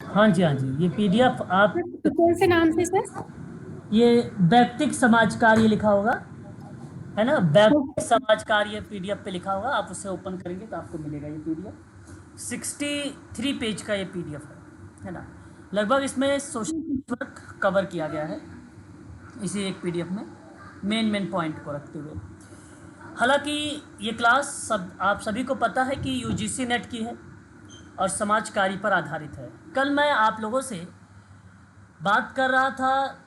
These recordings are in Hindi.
हाँ जी, हाँ जी, ये पीडीएफ आप, तो कौन से नाम से सर? ये व्यक्तिक समाज कार्य लिखा होगा, है ना, व्यक्तिक ओके। समाज कार्य पीडीएफ पे लिखा होगा, आप उसे ओपन करेंगे तो आपको मिलेगा ये पीडीएफ। 63 पेज का ये पीडीएफ है ना। लगभग इसमें सोशल नेटवर्क कवर किया गया है इसी एक पीडीएफ में, मेन मेन पॉइंट को रखते हुए। हालांकि ये क्लास सब आप सभी को पता है कि यूजीसी नेट की है और समाज कार्य पर आधारित है। कल मैं आप लोगों से बात कर रहा था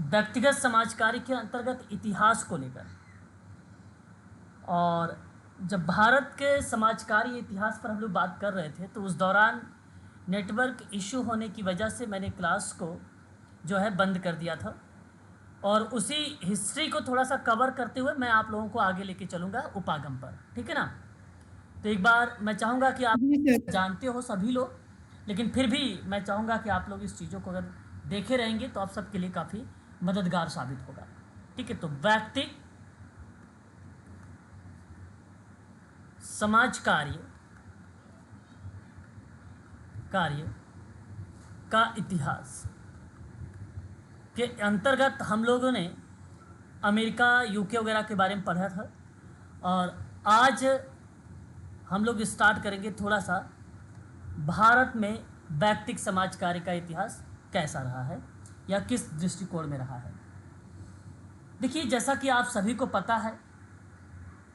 व्यक्तिगत समाज कार्य के अंतर्गत इतिहास को लेकर, और जब भारत के समाज कार्य इतिहास पर हम लोग बात कर रहे थे तो उस दौरान नेटवर्क इशू होने की वजह से मैंने क्लास को जो है बंद कर दिया था, और उसी हिस्ट्री को थोड़ा सा कवर करते हुए मैं आप लोगों को आगे लेके चलूँगा उपागम पर, ठीक है ना। तो एक बार मैं चाहूँगा कि आप जी सर। जानते हो सभी लोग, लेकिन फिर भी मैं चाहूँगा कि आप लोग इस चीज़ों को अगर देखे रहेंगे तो आप सबके लिए काफ़ी मददगार साबित होगा। ठीक है, तो व्यक्तिक समाज कार्य कार्य का इतिहास के अंतर्गत हम लोगों ने अमेरिका, यूके वगैरह के बारे में पढ़ा था, और आज हम लोग स्टार्ट करेंगे थोड़ा सा भारत में व्यक्तिक समाज कार्य का इतिहास कैसा रहा है या किस दृष्टिकोण में रहा है। देखिए, जैसा कि आप सभी को पता है,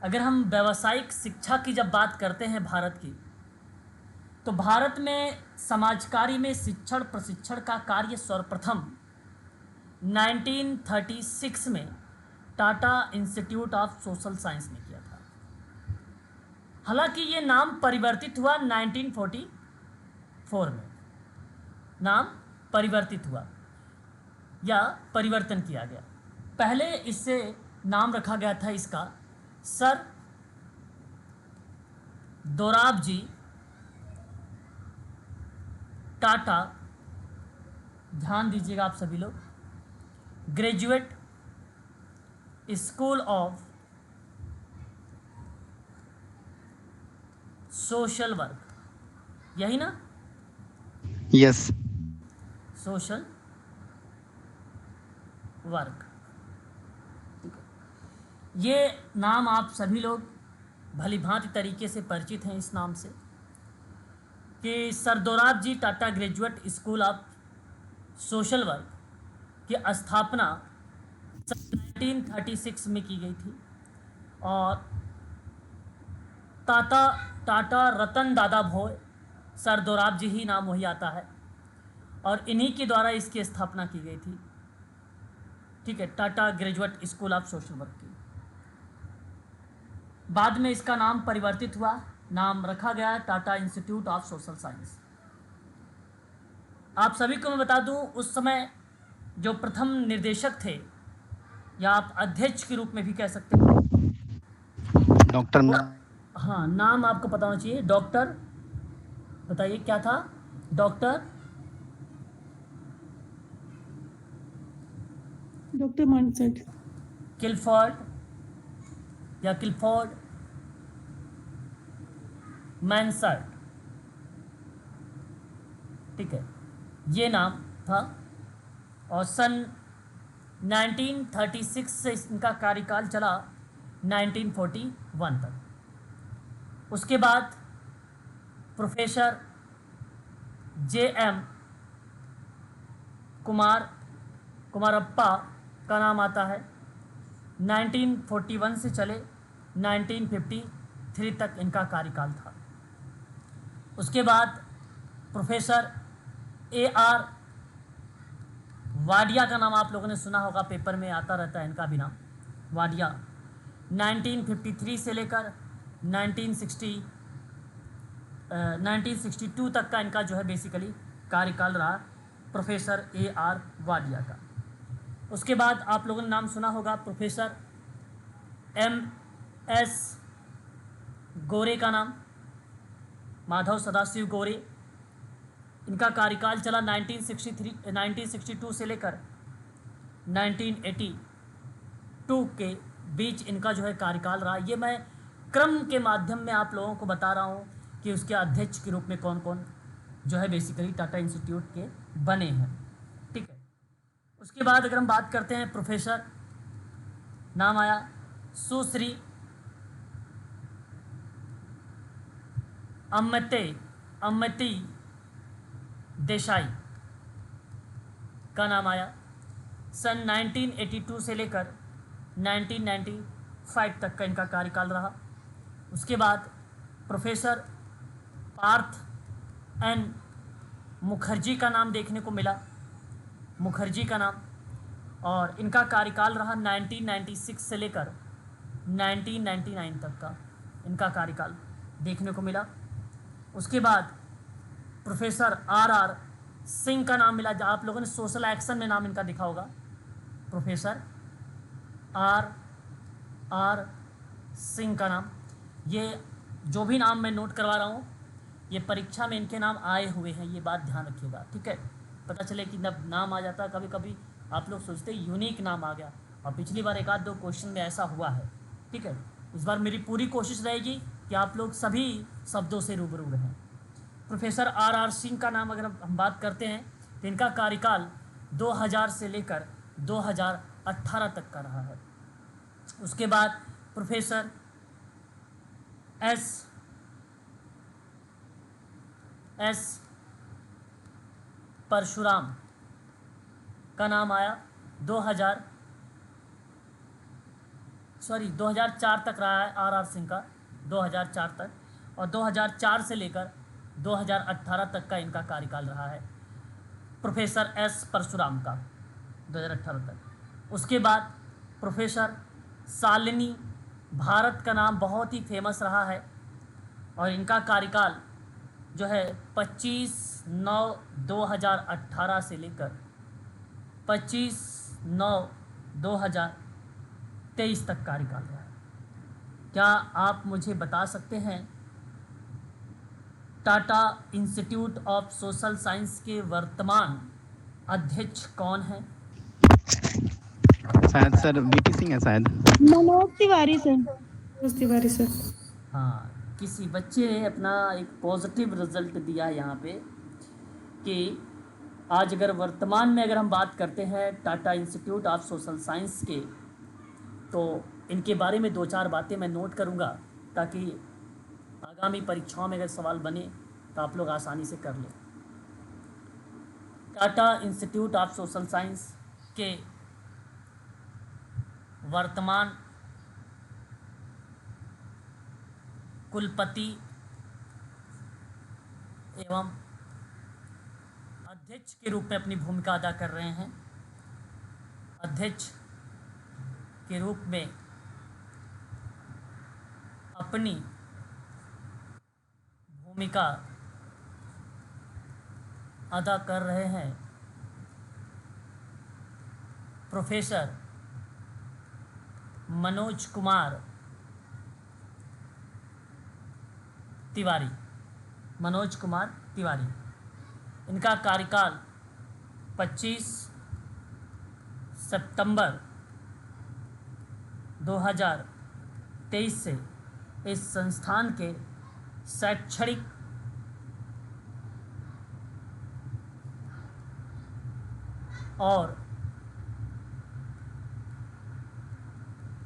अगर हम व्यावसायिक शिक्षा की जब बात करते हैं भारत की, तो भारत में समाज कार्य में शिक्षण प्रशिक्षण का कार्य सर्वप्रथम 1936 में Tata institute of social science ने किया था। हालांकि ये नाम परिवर्तित हुआ 1944 में, नाम परिवर्तित हुआ या परिवर्तन किया गया। पहले इससे नाम रखा गया था इसका सर दोराबजी टाटा, ध्यान दीजिएगा आप सभी लोग, graduate school of social work, यही ना, यस। Social work. ये नाम आप सभी लोग भली भांति तरीके से परिचित हैं इस नाम से, कि sir Dorab ji Tata graduate school of social work की स्थापना 1936 में की गई थी, और टाटा टाटा रतन दादा भोय, सर दोराब जी ही नाम वही आता है, और इन्हीं के द्वारा इसकी स्थापना की गई थी। ठीक है, Tata graduate school of social work की। बाद में इसका नाम परिवर्तित हुआ, नाम रखा गया Tata institute of social science. आप सभी को मैं बता दूं, उस समय जो प्रथम निर्देशक थे, या आप अध्यक्ष के रूप में भी कह सकते हैं, डॉक्टर वो, हाँ, नाम आपको पता होना चाहिए, डॉक्टर, बताइए क्या था, डॉक्टर डॉक्टर मानसठ। किलफर्ड या किलफोर्ड मैनसर्ट। ठीक है, ये नाम था, और सन 1936 से इनका कार्यकाल चला 1941 तक। उसके बाद professor J M Kumar Kumarappa का नाम आता है, 1941 से चले 1953 तक इनका कार्यकाल था। उसके बाद प्रोफेसर ए आर वाडिया का नाम आप लोगों ने सुना होगा, पेपर में आता रहता है इनका भी नाम, वाडिया। 1953 से लेकर 1962 तक का इनका जो है बेसिकली कार्यकाल रहा, प्रोफेसर ए आर वाडिया का। उसके बाद आप लोगों ने नाम सुना होगा प्रोफेसर एम एस गोरे का नाम, माधव सदाशिव गोरे। इनका कार्यकाल चला 1962 से लेकर 1982 के बीच इनका जो है कार्यकाल रहा। ये मैं क्रम के माध्यम में आप लोगों को बता रहा हूँ कि उसके अध्यक्ष के रूप में कौन कौन जो है बेसिकली टाटा इंस्टीट्यूट के बने हैं। ठीक है, उसके बाद अगर हम बात करते हैं प्रोफेसर, नाम आया सुश्री अम्मती देसाई का नाम आया। सन 1982 से लेकर 1995 तक का इनका कार्यकाल रहा। उसके बाद प्रोफेसर पार्थ एन मुखर्जी का नाम देखने को मिला, मुखर्जी का नाम, और इनका कार्यकाल रहा 1996 से लेकर 1999 तक का इनका कार्यकाल देखने को मिला। उसके बाद प्रोफेसर आर सिंह का नाम मिला, जहाँ आप लोगों ने सोशल एक्शन में नाम इनका दिखा होगा, प्रोफेसर आर सिंह का नाम। ये जो भी नाम मैं नोट करवा रहा हूँ ये परीक्षा में इनके नाम आए हुए हैं, ये बात ध्यान रखिएगा। ठीक है, पता चले कि जब नाम आ जाता है कभी कभी आप लोग सोचते यूनिक नाम आ गया, और पिछली बार एक आध दो क्वेश्चन में ऐसा हुआ है। ठीक है, इस बार मेरी पूरी कोशिश रहेगी कि आप लोग सभी शब्दों से रूबरू रहें। प्रोफेसर आर सिंह का नाम अगर हम बात करते हैं तो इनका कार्यकाल 2000 से लेकर 2018 तक का रहा है। उसके बाद प्रोफेसर एस परशुराम का नाम आया 2004 तक रहा है आर सिंह का, 2004 तक, और 2004 से लेकर 2018 तक का इनका कार्यकाल रहा है प्रोफेसर एस परशुराम का, 2018 तक। उसके बाद प्रोफेसर शालिनी भारत का नाम बहुत ही फेमस रहा है, और इनका कार्यकाल जो है 25/9/2018 से लेकर 25/9/2023 तक कार्यकाल रहा है। क्या आप मुझे बता सकते हैं Tata institute of social science के वर्तमान अध्यक्ष कौन हैं? शायद सर वीपी सिंह है शायद। मनोज तिवारी सर। मनोज तिवारी सर। हाँ, किसी बच्चे ने अपना एक पॉजिटिव रिजल्ट दिया है यहाँ पे कि आज अगर वर्तमान में अगर हम बात करते हैं Tata institute of social science के, तो इनके बारे में दो चार बातें मैं नोट करूँगा ताकि आगामी परीक्षाओं में अगर सवाल बने तो आप लोग आसानी से कर लें। Tata institute of social science के वर्तमान कुलपति एवं अध्यक्ष के रूप में अपनी भूमिका अदा कर रहे हैं। अध्यक्ष के रूप में अपनी भूमिका अदा कर रहे हैं प्रोफेसर मनोज कुमार तिवारी। मनोज कुमार तिवारी, इनका कार्यकाल 25 सितंबर 2023 से इस संस्थान के शैक्षणिक और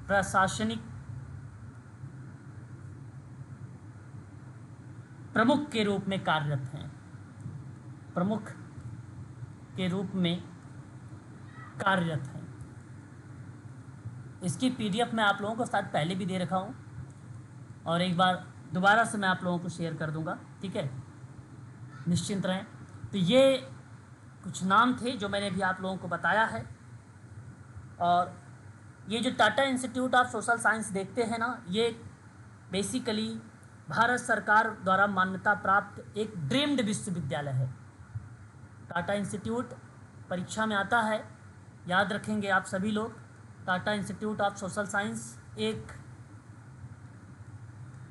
प्रशासनिक प्रमुख के रूप में कार्यरत हैं। प्रमुख के रूप में कार्यरत हैं। इसकी पीडीएफ मैं आप लोगों को साथ पहले भी दे रखा हूँ और एक बार दोबारा से मैं आप लोगों को शेयर कर दूंगा। ठीक है, निश्चिंत रहें। तो ये कुछ नाम थे जो मैंने भी आप लोगों को बताया है। और ये जो Tata institute of social science देखते हैं ना, ये बेसिकली भारत सरकार द्वारा मान्यता प्राप्त एक ड्रीम्ड विश्वविद्यालय है। टाटा इंस्टीट्यूट परीक्षा में आता है, याद रखेंगे आप सभी लोग। Tata institute of social science एक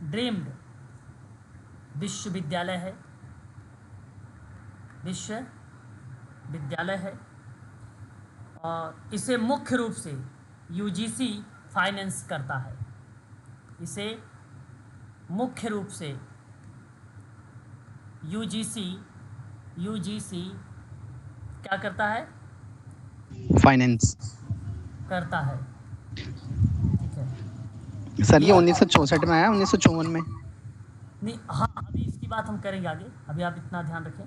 ड्रीम्ड विश्वविद्यालय है, विश्वविद्यालय है, और इसे मुख्य रूप से यूजीसी फाइनेंस करता है। इसे मुख्य रूप से यूजीसी यूजीसी क्या करता है? फाइनेंस। करता है, ठीक है। सर ये ये 1964 में आया, 1954 में। नहीं, हाँ, अभी इसकी बात हम करेंगे आगे, अभी आप इतना ध्यान रखें।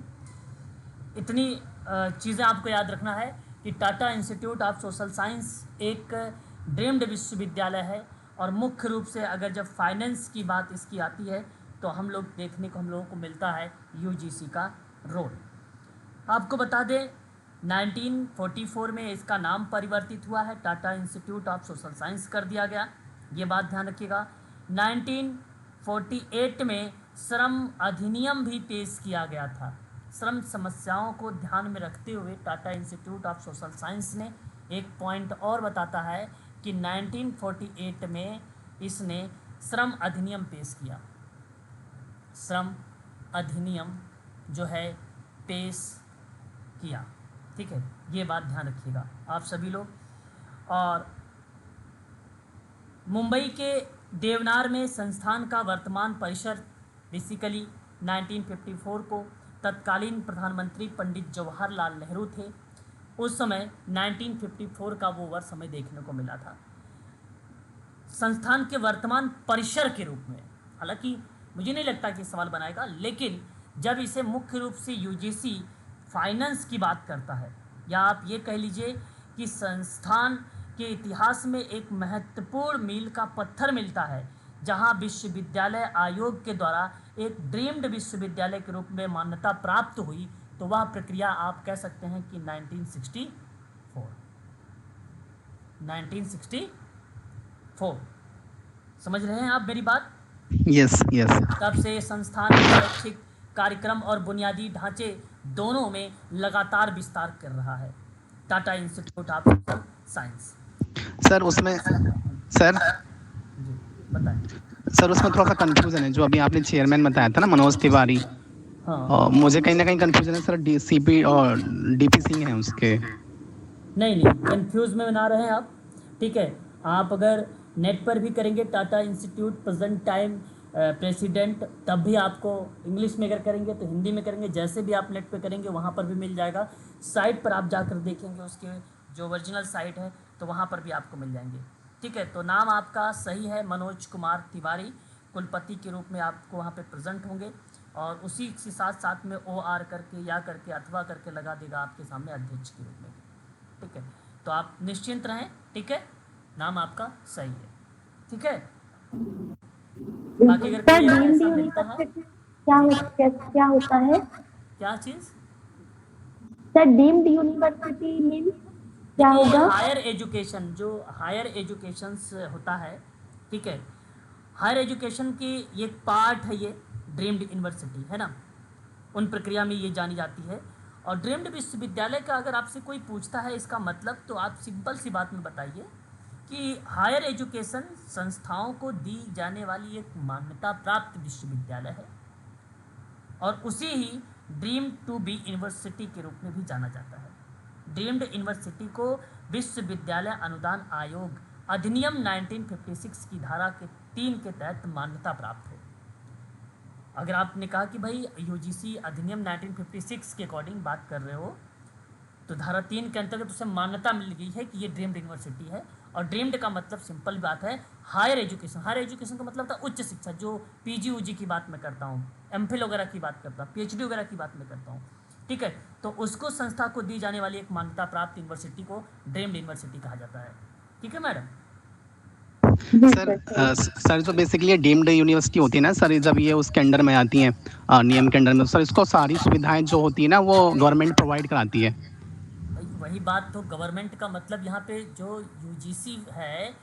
इतनी चीज़ें आपको याद रखना है कि Tata institute of social science एक ड्रीम्ड विश्वविद्यालय है, और मुख्य रूप से अगर जब फाइनेंस की बात इसकी आती है तो हम लोगों को मिलता है यूजीसी का रोल। आपको बता दें 1944 में इसका नाम परिवर्तित हुआ है, Tata institute of social science कर दिया गया, ये बात ध्यान रखिएगा। 1948 में श्रम अधिनियम भी पेश किया गया था। श्रम समस्याओं को ध्यान में रखते हुए Tata institute of social science ने एक पॉइंट और बताता है कि 1948 में इसने श्रम अधिनियम पेश किया। श्रम अधिनियम जो है पेश किया, ठीक है, ये बात ध्यान रखिएगा आप सभी लोग। और मुंबई के देवनार में संस्थान का वर्तमान परिसर बेसिकली 1954 को तत्कालीन प्रधानमंत्री पंडित जवाहरलाल नेहरू थे। उस समय 1954 का वो वर्ष हमें देखने को मिला था संस्थान के वर्तमान परिसर के रूप में। हालांकि मुझे नहीं लगता कि सवाल बनाएगा, लेकिन जब इसे मुख्य रूप से यूजीसी फाइनेंस की बात करता है, या आप ये कह लीजिए कि संस्थान के इतिहास में एक महत्वपूर्ण मील का पत्थर मिलता है, जहां विश्वविद्यालय आयोग के द्वारा एक ड्रीम्ड विश्वविद्यालय के रूप में मान्यता प्राप्त हुई, तो वह प्रक्रिया आप कह सकते हैं कि 1964 समझ रहे हैं आप मेरी बात? Yes yes. तब से संस्थान शैक्षिक कार्यक्रम और बुनियादी ढांचे दोनों में लगातार विस्तार कर रहा है Tata institute of social science. Sir उसमें सर जी बताएं। सर उसमें थोड़ा सा कंफ्यूजन है, जो अभी आपने चेयरमैन बताया था ना, मनोज तिवारी। हाँ, और मुझे कहीं ना कहीं कंफ्यूजन है सर, डीसीपी और डीपी सिंह हैं उसके। नहीं, कंफ्यूज में ना रहें आप, ठीक है। आप अगर नेट पर भी करेंगे Tata institute present time president, तब भी आपको इंग्लिश में अगर करेंगे तो हिंदी में करेंगे, जैसे भी आप नेट पे करेंगे वहाँ पर भी मिल जाएगा। साइट पर आप जाकर देखेंगे उसके जो ओरिजिनल साइट है, तो वहाँ पर भी आपको मिल जाएंगे, ठीक है। तो नाम आपका सही है, मनोज कुमार तिवारी, कुलपति के रूप में आपको वहाँ पे प्रेजेंट होंगे, और उसी के साथ साथ में OR करके या करके अथवा करके लगा देगा आपके सामने अध्यक्ष के रूप में, ठीक है। तो आप निश्चिंत रहें, ठीक है, नाम आपका सही है, ठीक है। बाकी अगर सर कोई डीम्ड ऐसा मिलता है, यूनिवर्सिटी क्या होता है? क्या चीज़? सर डीम्ड यूनिवर्सिटी मीन क्या देखिए, होगा? हायर एजुकेशन, जो हायर एजुकेशन होता है, ठीक है, हायर एजुकेशन की एक पार्ट है ये ड्रीम्ड यूनिवर्सिटी, है ना, उन प्रक्रिया में ये जानी जाती है। और ड्रीम्ड विश्वविद्यालय का अगर आपसे कोई पूछता है इसका मतलब, तो आप सिंपल सी बात में बताइए कि हायर एजुकेशन संस्थाओं को दी जाने वाली एक मान्यता प्राप्त विश्वविद्यालय है, और उसी ही ड्रीम टू बी यूनिवर्सिटी के रूप में भी जाना जाता है। ड्रीम्ड यूनिवर्सिटी को विश्वविद्यालय अनुदान आयोग अधिनियम 1956 की धारा के 3 के तहत मान्यता प्राप्त है। अगर आपने कहा कि भाई यूजीसी अधिनियम 1956 के अकॉर्डिंग बात कर रहे हो, तो धारा 3 के अंतर्गत उसे मान्यता मिल गई है कि ये ड्रीम्ड यूनिवर्सिटी है। और ड्रीम्ड का मतलब सिंपल बात है हायर एजुकेशन। हायर एजुकेशन का मतलब था उच्च शिक्षा, जो पीजी ऊजी की बात मैं करता हूँ, एमफिल वगैरह की बात करता हूँ, पीएचडी वगैरह की बात मैं करता हूँ, ठीक है। तो उसको संस्था को दी जाने वाली एक मान्यता प्राप्त यूनिवर्सिटी को ड्रीम्ड यूनिवर्सिटी कहा जाता है, ठीक है मैडम। सर जो बेसिकली डीम्ड यूनिवर्सिटी होती है ना सर, जब ये उसके अंडर में आती हैं, नियम के अंडर में, सर इसको सारी सुविधाएं जो होती है ना वो गवर्नमेंट प्रोवाइड कराती है। वही बात, तो गवर्नमेंट का मतलब यहाँ पे जो यूजीसी है,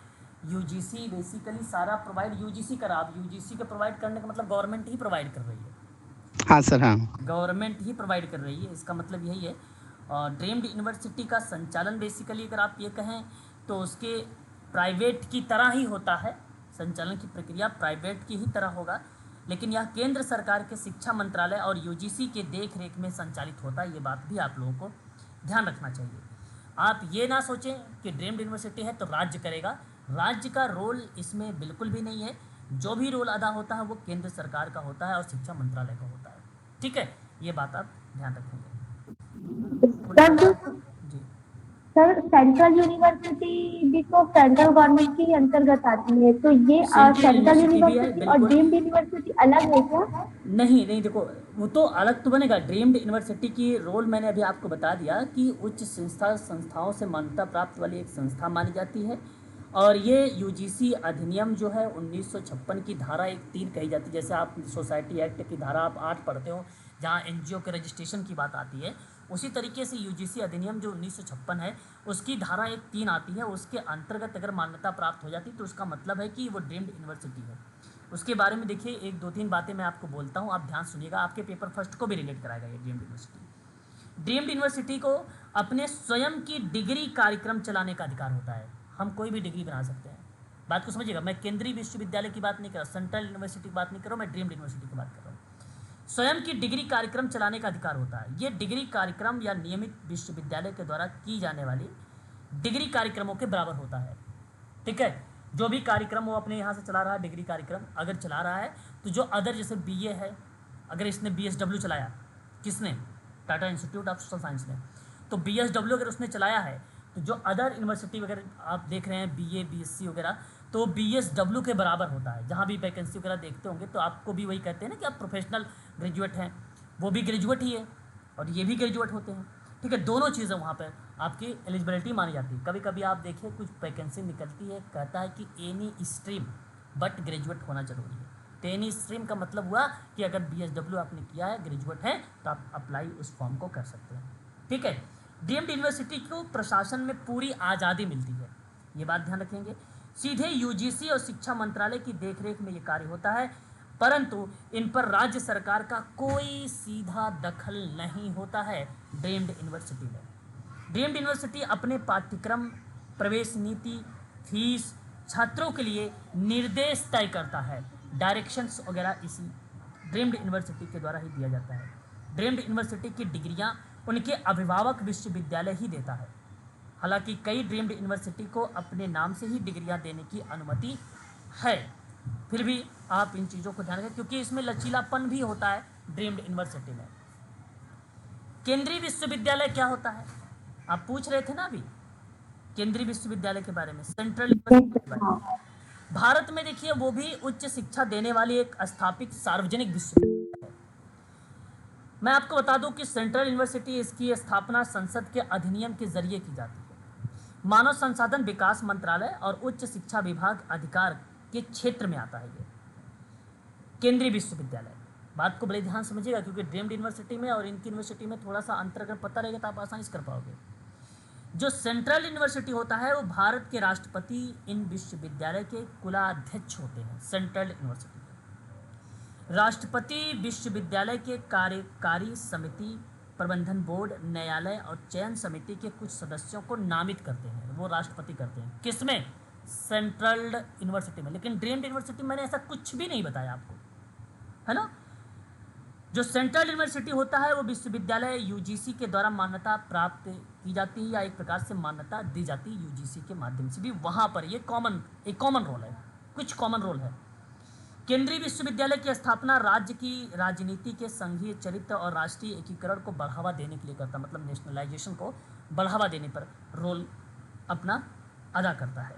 यूजीसी बेसिकली सारा प्रोवाइड यूजीसी करा। अब यूजीसी का प्रोवाइड करने का मतलब गवर्नमेंट ही प्रोवाइड कर रही है। हाँ सर, हाँ गवर्नमेंट ही प्रोवाइड कर रही है, इसका मतलब यही है। और ड्रीम्ड यूनिवर्सिटी का संचालन बेसिकली अगर आप ये कहें तो उसके प्राइवेट की तरह ही होता है, संचालन की प्रक्रिया प्राइवेट की ही तरह होगा, लेकिन यह केंद्र सरकार के शिक्षा मंत्रालय और यूजीसी के देख रेख में संचालित होता है। ये बात भी आप लोगों को ध्यान रखना चाहिए। आप ये ना सोचें कि ड्रीम्ड यूनिवर्सिटी है तो राज्य करेगा, राज्य का रोल इसमें बिल्कुल भी नहीं है। जो भी रोल अदा होता है वो केंद्र सरकार का होता है और शिक्षा मंत्रालय का होता है, ठीक है, ये बात आप ध्यान रखेंगे। तब जी सर सेंट्रल यूनिवर्सिटी भी तो सेंट्रल गवर्नमेंट के ही अंतर्गत आती है, तो ये सेंट्रल सेंट्रल यूनिवर्सिटी भी है यूनिवर्सिटी और बिल्कुल। डीम्ड यूनिवर्सिटी अलग है क्या? नहीं नहीं, देखो वो तो अलग तो बनेगा। ड्रीम्ड यूनिवर्सिटी की रोल मैंने अभी आपको बता दिया कि उच्च संस्थाओं से मान्यता प्राप्त वाली एक संस्था मानी जाती है। और ये यूजीसी अधिनियम जो है 1956 की धारा 1(3) कही जाती है। जैसे आप सोसाइटी एक्ट की धारा आप 8 पढ़ते हो, जहाँ एनजीओ के रजिस्ट्रेशन की बात आती है, उसी तरीके से यूजीसी अधिनियम जो 1956 है उसकी धारा 1(3) आती है। उसके अंतर्गत अगर मान्यता प्राप्त हो जाती तो उसका मतलब है कि वो ड्रीम्ड यूनिवर्सिटी है। उसके बारे में देखिए, एक दो तीन बातें मैं आपको बोलता हूँ, आप ध्यान सुनिएगा, आपके पेपर फर्स्ट को भी रिलेट कराएगा ये ड्रीम्ड यूनिवर्सिटी। ड्रीम्ड यूनिवर्सिटी को अपने स्वयं की डिग्री कार्यक्रम चलाने का अधिकार होता है। हम कोई भी डिग्री बना सकते हैं, बात को समझिएगा। मैं केंद्रीय विश्वविद्यालय की बात नहीं कर रहा, सेंट्रल यूनिवर्सिटी की बात नहीं कर रहा हूँ, मैं ड्रीम्ड यूनिवर्सिटी की बात कर रहा हूँ। स्वयं की डिग्री कार्यक्रम चलाने का अधिकार होता है। ये डिग्री कार्यक्रम या नियमित विश्वविद्यालय के द्वारा की जाने वाली डिग्री कार्यक्रमों के बराबर होता है। ठीक है, जो भी कार्यक्रम वो अपने यहाँ से चला रहा है, डिग्री कार्यक्रम अगर चला रहा है, तो जो अदर जैसे बीए है, अगर इसने बीएसडब्ल्यू चलाया, किसने, Tata institute of social science ने, तो बीएसडब्ल्यू अगर उसने चलाया है, तो जो अदर यूनिवर्सिटी वगैरह आप देख रहे हैं बीए बीएससी वगैरह, तो बीएसडब्ल्यू के बराबर होता है। जहाँ भी वैकेंसी वगैरह देखते होंगे तो आपको भी वही कहते हैं ना कि आप प्रोफेशनल ग्रेजुएट हैं, वो भी ग्रेजुएट ही है और ये भी ग्रेजुएट होते हैं। ठीक है, दोनों चीज़ें वहाँ पर आपकी एलिजिबिलिटी मानी जाती है। कभी कभी आप देखिए कुछ वैकेंसी निकलती है, कहता है कि एनी स्ट्रीम बट ग्रेजुएट होना जरूरी है। तो एनी स्ट्रीम का मतलब हुआ कि अगर बीएसडब्ल्यू आपने किया है, ग्रेजुएट है, तो आप अप्लाई उस फॉर्म को कर सकते हैं। ठीक है, डीम्ड यूनिवर्सिटी को प्रशासन में पूरी आज़ादी मिलती है, ये बात ध्यान रखेंगे। सीधे यूजीसी और शिक्षा मंत्रालय की देखरेख में ये कार्य होता है, परंतु इन पर राज्य सरकार का कोई सीधा दखल नहीं होता है। डीम्ड यूनिवर्सिटी में डीम्ड यूनिवर्सिटी अपने पाठ्यक्रम, प्रवेश नीति, फीस, छात्रों के लिए निर्देश तय करता है। डायरेक्शंस वगैरह इसी डीम्ड यूनिवर्सिटी के द्वारा ही दिया जाता है। डीम्ड यूनिवर्सिटी की डिग्रियां उनके अभिभावक विश्वविद्यालय ही देता है। हालांकि कई डीम्ड यूनिवर्सिटी को अपने नाम से ही डिग्रियां देने की अनुमति है, फिर भी आप इन चीज़ों को ध्यान रखें क्योंकि इसमें लचीलापन भी होता है डीम्ड यूनिवर्सिटी में। केंद्रीय विश्वविद्यालय क्या होता है, आप पूछ रहे थे ना अभी केंद्रीय विश्वविद्यालय के बारे में, सेंट्रल यूनिवर्सिटी के बारे में। हाँ भारत में देखिए वो भी उच्च शिक्षा देने वाली एक स्थापित सार्वजनिक विश्वविद्यालय है। मैं आपको बता दूं कि सेंट्रल यूनिवर्सिटी, इसकी स्थापना संसद के अधिनियम के जरिए की जाती है। मानव संसाधन विकास मंत्रालय और उच्च शिक्षा विभाग अधिकार के क्षेत्र में आता है ये केंद्रीय विश्वविद्यालय। बात को बड़े ध्यान समझिएगा क्योंकि डीम्ड यूनिवर्सिटी में और इनकी यूनिवर्सिटी में थोड़ा सा अंतर अगर पता रहेगा तो आप आसानी से कर पाओगे। जो सेंट्रल यूनिवर्सिटी होता है वो भारत के राष्ट्रपति इन विश्वविद्यालय के कुलाध्यक्ष होते हैं। सेंट्रल यूनिवर्सिटी के राष्ट्रपति विश्वविद्यालय के कार्यकारी समिति, प्रबंधन बोर्ड, न्यायालय और चयन समिति के कुछ सदस्यों को नामित करते हैं, वो राष्ट्रपति करते हैं। किसमें, सेंट्रल यूनिवर्सिटी में। लेकिन डीम्ड यूनिवर्सिटी मैंने ऐसा कुछ भी नहीं बताया आपको, है ना। जो सेंट्रल यूनिवर्सिटी होता है वो विश्वविद्यालय यूजीसी के द्वारा मान्यता प्राप्त की जाती है या एक प्रकार से मान्यता दी जाती है यूजीसी के माध्यम से भी। वहाँ पर ये एक कॉमन रोल है, कुछ कॉमन रोल है। केंद्रीय विश्वविद्यालय की स्थापना राज्य की राजनीति के संघीय चरित्र और राष्ट्रीय एकीकरण को बढ़ावा देने के लिए करता, मतलब नेशनलाइजेशन को बढ़ावा देने पर रोल अपना अदा करता है।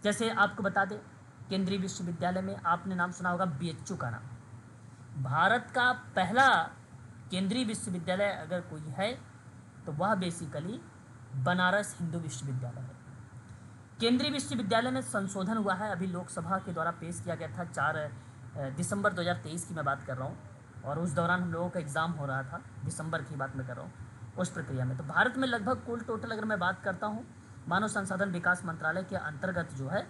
जैसे आपको बता दें, केंद्रीय विश्वविद्यालय में आपने नाम सुना होगा बीएचयू का नाम। भारत का पहला केंद्रीय विश्वविद्यालय अगर कोई है तो वह बेसिकली बनारस हिंदू विश्वविद्यालय है। केंद्रीय विश्वविद्यालय में संशोधन हुआ है, अभी लोकसभा के द्वारा पेश किया गया था। 4 दिसंबर 2023 की मैं बात कर रहा हूँ, और उस दौरान हम लोगों का एग्ज़ाम हो रहा था, दिसंबर की बात मैं कर रहा हूँ, उस प्रक्रिया में। तो भारत में लगभग कुल टोटल अगर मैं बात करता हूँ, मानव संसाधन विकास मंत्रालय के अंतर्गत जो है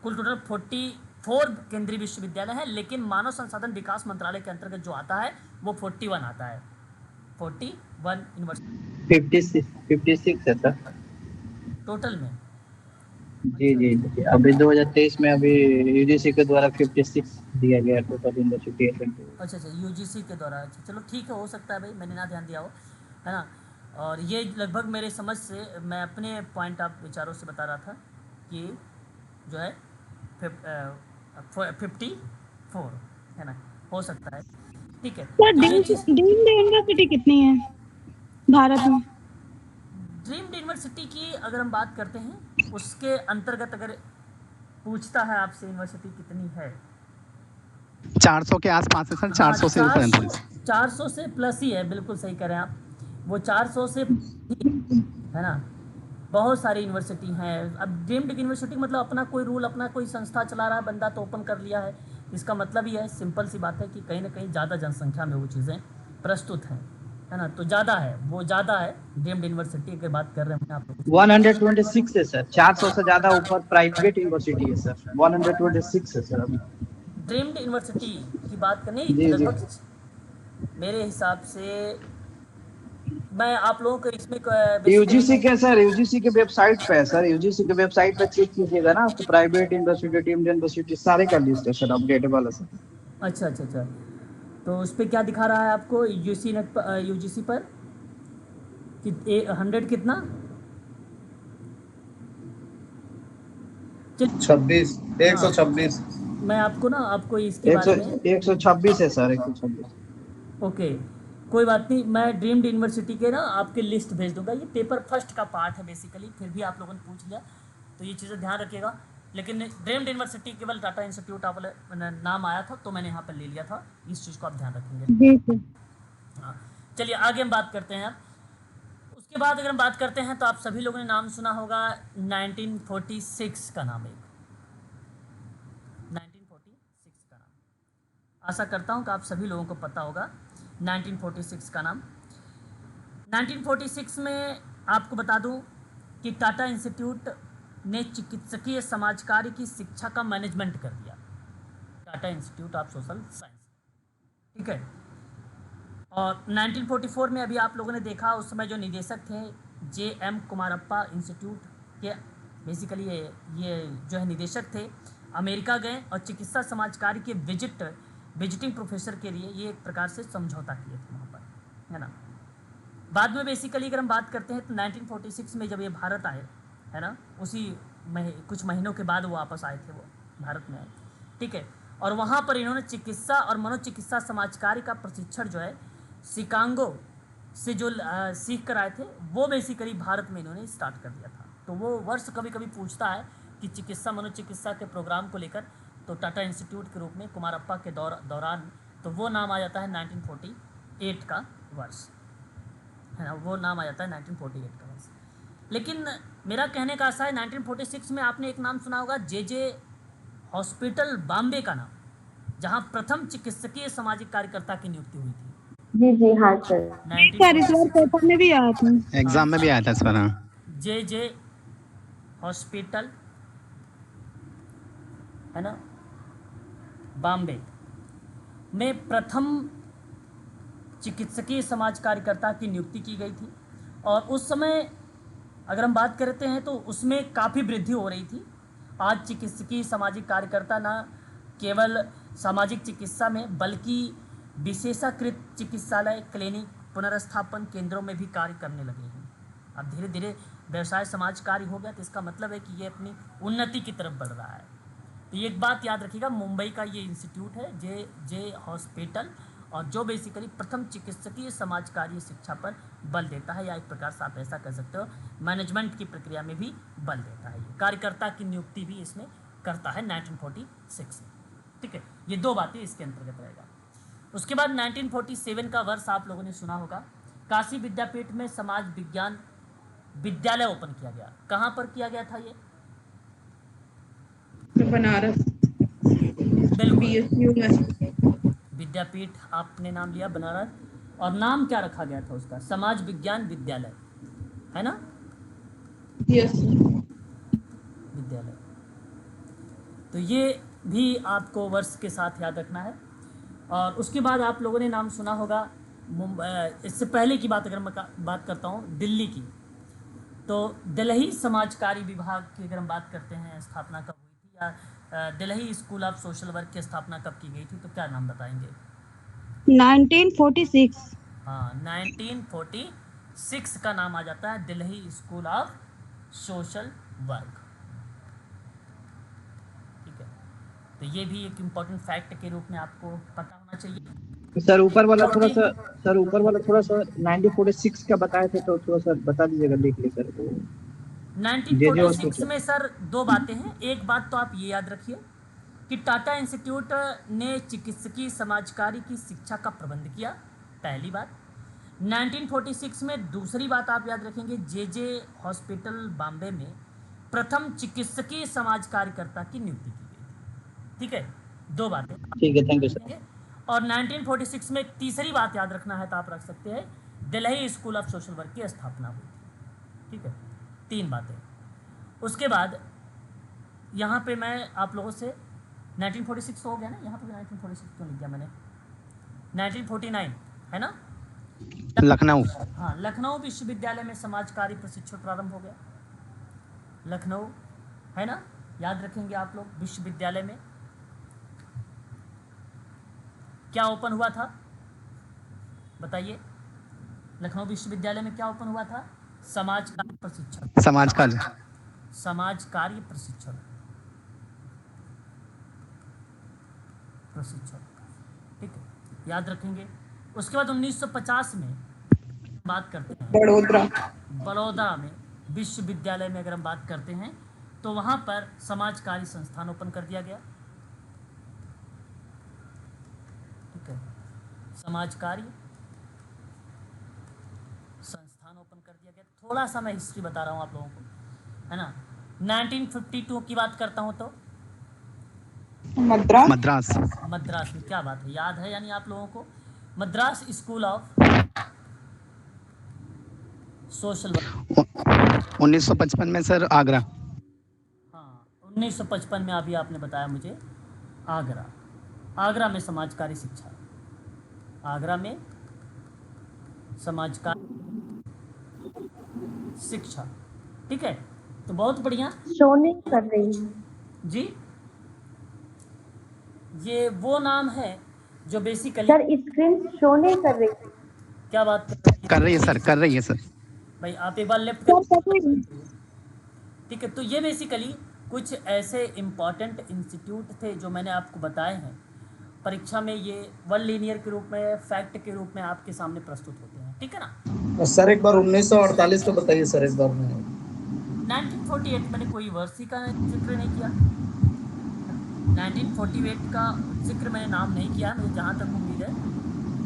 कुल टोटल 44 केंद्रीय विश्वविद्यालय है, लेकिन मानव संसाधन विकास मंत्रालय के अंतर्गत जो आता है वो 41 आता है, 41 यूनिवर्सिटी 56 है सर टोटल में। जी जी जी। अभी 2023 में अभी यूजीसी के द्वारा 56 दिया गया टोटल यूनिवर्सिटी। अच्छा, यूजीसी के द्वारा। अच्छा चलो ठीक है, हो सकता है भाई मैंने ना ध्यान दिया हो, है ना। और ये लगभग मेरे समझ से, मैं अपने पॉइंट ऑफ विचारों से बता रहा था कि जो है 54 है ना, हो सकता है। ठीक है, सर तो ये चीज़ डीम्ड यूनिवर्सिटी कितनी है भारत में? ड्रीम्ड यूनिवर्सिटी की अगर हम बात करते हैं, उसके अंतर्गत अगर पूछता है आपसे यूनिवर्सिटी कितनी है, 400 के आसपास है सर, हाँ 400 से ऊपर है थोड़ी सी। 400 से प्लस ही है, बिल्कुल सही कह रहे हैं आप, वो 400 से है ना। बहुत सारी यूनिवर्सिटी हैं। अब डीम्ड यूनिवर्सिटी मतलब अपना कोई रूल, अपना कोई संस्था चला रहा है बंदा तो ओपन कर लिया है, इसका मतलब ही है, सिंपल सी बात है कि कहीं ना कहीं ज़्यादा जनसंख्या में वो चीज़ें प्रस्तुत हैं, है ना, तो ज़्यादा है, वो ज़्यादा है। डीम्ड यूनिवर्सिटी की बात कर रहे हैं आप लोग। 126 है सर, 400 से ज्यादा ऊपर प्राइवेट यूनिवर्सिटी है सर, 126 है सर अभी। ड्रीम्ड यूनिवर्सिटी की बात करनी जी जी। लगभग मेरे हिसाब से, मैं आप लोगों को इसमें बेसिकली यूजीसी के सर, यूजीसी के वेबसाइट पे है सर, यूजीसी के वेबसाइट पे चेक कीजिएगा ना, आपको प्राइवेट यूनिवर्सिटी, डीम्ड यूनिवर्सिटी सारे का लिस्ट है सर, अपडेटेबल है सर। अच्छा अच्छा अच्छा, तो उस पर क्या दिखा रहा है आपको यूजी नेट पर, यूजीसी पर कि 100 कितना? चलिए, 26, हाँ 126। मैं आपको ना आपको इसके एक सौ बारे में, 126 है सर, 126। ओके कोई बात नहीं, मैं ड्रीम्ड यूनिवर्सिटी के ना आपके लिस्ट भेज दूंगा, ये पेपर फर्स्ट का पार्ट है बेसिकली, फिर भी आप लोगों ने पूछ लिया तो ये चीज़ें ध्यान रखिएगा। लेकिन ड्रीम्ड यूनिवर्सिटी केवल टाटा इंस्टीट्यूट ऑफ नाम आया था तो मैंने यहाँ पर ले लिया था, इस चीज़ को आप ध्यान रखेंगे। जी सर। हाँ, चलिए आगे हम बात करते हैं। उसके बाद अगर हम बात करते हैं तो आप सभी लोगों ने नाम सुना होगा 1946 का नाम, एक 1946 का नाम, आशा करता हूं कि आप सभी लोगों को पता होगा 1946 का नाम। 1946 में आपको बता दूं कि टाटा इंस्टीट्यूट ने चिकित्सकीय समाज कार्य की शिक्षा का मैनेजमेंट कर दिया, Tata institute of social science, ठीक है। और 1944 में अभी आप लोगों ने देखा उस समय जो निदेशक थे JM कुमारप्पा इंस्टीट्यूट के, बेसिकली ये जो है निदेशक थे, अमेरिका गए और चिकित्सा समाज कार्य के विजिटिंग प्रोफेसर के लिए ये एक प्रकार से समझौता किए थे वहाँ पर, है ना। बाद में बेसिकली अगर हम बात करते हैं तो 1946 में जब ये भारत आए, है ना, उसी कुछ महीनों के बाद वो वापस आए थे, वो भारत में आए, ठीक है। और वहाँ पर इन्होंने चिकित्सा और मनोचिकित्सा समाज कार्य का प्रशिक्षण जो है शिकागो से जो सीख कर आए थे, वो बेसिकली भारत में इन्होंने स्टार्ट कर दिया था। तो वो वर्ष कभी कभी पूछता है कि चिकित्सा मनोचिकित्सा के प्रोग्राम को लेकर, तो टाटा इंस्टीट्यूट के रूप में कुमारप्पा के दौरान तो वो नाम आ जाता है 1948 का वर्ष, है ना, वो नाम आ जाता है 1948 का वर्ष। लेकिन मेरा कहने का आशा है 1946 में आपने एक नाम सुना होगा JJ हॉस्पिटल बॉम्बे का नाम, जहां प्रथम चिकित्सकीय सामाजिक कार्यकर्ता की नियुक्ति हुई थी। जी जी हाँ सर। सर इस बार 1946 पेपर में भी आया था। एग्जाम में भी आया था इस बार। हाँ, JJ हॉस्पिटल, है ना, बॉम्बे में प्रथम चिकित्सकीय समाज कार्यकर्ता की नियुक्ति की गई थी। और उस समय अगर हम बात करते हैं तो उसमें काफ़ी वृद्धि हो रही थी। आज चिकित्सकीय सामाजिक कार्यकर्ता न केवल सामाजिक चिकित्सा में बल्कि विशेषाकृत चिकित्सालय, क्लिनिक, पुनर्स्थापन केंद्रों में भी कार्य करने लगे हैं। अब धीरे धीरे व्यवसाय समाज कार्य हो गया, तो इसका मतलब है कि ये अपनी उन्नति की तरफ बढ़ रहा है। तो ये एक बात याद रखिएगा, मुंबई का ये इंस्टीट्यूट है JJ हॉस्पिटल, और जो बेसिकली प्रथम चिकित्सकीय समाज कार्य शिक्षा पर बल देता है, या एक प्रकार से आप ऐसा कह सकते हो मैनेजमेंट की प्रक्रिया में भी बल देता है। ये कार्यकर्ता की नियुक्ति भी इसमें करता है 1946 में, ठीक है। ये दो बातें इसके अंतर्गत रहेगा। उसके बाद 1947 का वर्ष आप लोगों ने सुना होगा, काशी विद्यापीठ में समाज विज्ञान विद्यालय ओपन किया गया। कहाँ पर किया गया था ये? बनारस बिल्कुल, BSU में। विद्यापीठ आपने नाम लिया बनारस, और नाम क्या रखा गया था उसका? समाज विज्ञान विद्यालय, है ना, यस। विद्यालय। तो ये भी आपको वर्ष के साथ याद रखना है। और उसके बाद आप लोगों ने नाम सुना होगा इससे पहले की बात अगर मैं बात करता हूँ दिल्ली की, तो दिल्ली समाज कार्य विभाग की अगर हम बात करते हैं, स्थापना कब हुई थी, या Delhi school of social work की स्थापना कब की गई थी, तो क्या नाम बताएंगे? 1946। हाँ, 1946 का नाम आ जाता है Delhi school of social work, ठीक है। तो ये भी एक इम्पॉर्टेंट फैक्ट के रूप में आपको पता होना चाहिए। सर ऊपर वाला थोड़ा 40 सा, सर ऊपर वाला थोड़ा सा 1946 का बताए थे, तो थोड़ा सा बता दीजिएगा, लिख ले सर वो जे हॉस्पिटल। 1946 में सर दो बातें हैं। एक बात तो आप ये याद रखिए कि टाटा इंस्टीट्यूट ने चिकित्सकीय समाजकारी की शिक्षा का प्रबंध किया, पहली बात। 1946 में दूसरी बात आप याद रखेंगे, जे हॉस्पिटल बॉम्बे में प्रथम चिकित्सकीय समाज कार्यकर्ता की नियुक्ति की गई थी। ठीक है, दो बातें ठीक है, थैंक याद यू सर। रखेंगे। और 1946 में एक तीसरी बात याद रखना है तो आप रख सकते हैं, Delhi school of social work की स्थापना हुई थी। ठीक है, तीन बातें। उसके बाद यहाँ पे मैं आप लोगों से 1946 हो गया ना, यहाँ पे भी 1946 क्यों लिख दिया मैंने, 1949 है ना। लखनऊ। हाँ, लखनऊ विश्वविद्यालय में समाज कार्य प्रशिक्षण प्रारंभ हो गया, लखनऊ है ना, याद रखेंगे आप लोग। विश्वविद्यालय में क्या ओपन हुआ था बताइए, लखनऊ विश्वविद्यालय में क्या ओपन हुआ था, समाज कार्य प्रशिक्षण, समाज का समाज कार्य प्रशिक्षण, प्रशिक्षण। ठीक है, याद रखेंगे। उसके बाद 1950 में बात करते हैं, बड़ोदरा। बड़ौदा में विश्वविद्यालय में अगर हम बात करते हैं तो वहाँ पर समाज कार्य संस्थान ओपन कर दिया गया। ठीक है, समाज कार्य संस्थान ओपन कर दिया गया। थोड़ा सा मैं हिस्ट्री बता रहा हूँ आप लोगों को, है ना। 1952 की बात करता हूँ तो मद्रास। मद्रास। मद्रास में, क्या बात है, याद है यानी आप लोगों को। Madras school of social work. 1955 में सर आगरा। हाँ, 1955 में अभी आपने बताया मुझे, आगरा, आगरा में समाज कार्य शिक्षा, आगरा में समाज कार्य शिक्षा। ठीक है, तो बहुत बढ़िया शो नहीं कर रही है जी। ये वो नाम है जो बेसिकली, सर, स्क्रीन शो नहीं कर रही। क्या बात कर रही है सर, कर रही है सर। भाई, आप एक बार लेफ्ट सर कर। कर रही है। ठीक है, तो ये बेसिकली कुछ ऐसे इम्पॉर्टेंट इंस्टीट्यूट थे जो मैंने आपको बताए हैं, परीक्षा में ये वन लीनियर के रूप में, फैक्ट के रूप में आपके सामने प्रस्तुत होते हैं। ठीक है ना। सर एक बार 1948 का बताइए सर, एक बार में। 1948 मैंने कोई वर्ष का जिक्र नहीं किया, 1948 का जिक्र मैंने नाम नहीं किया, मुझे जहाँ तक उम्मीद है।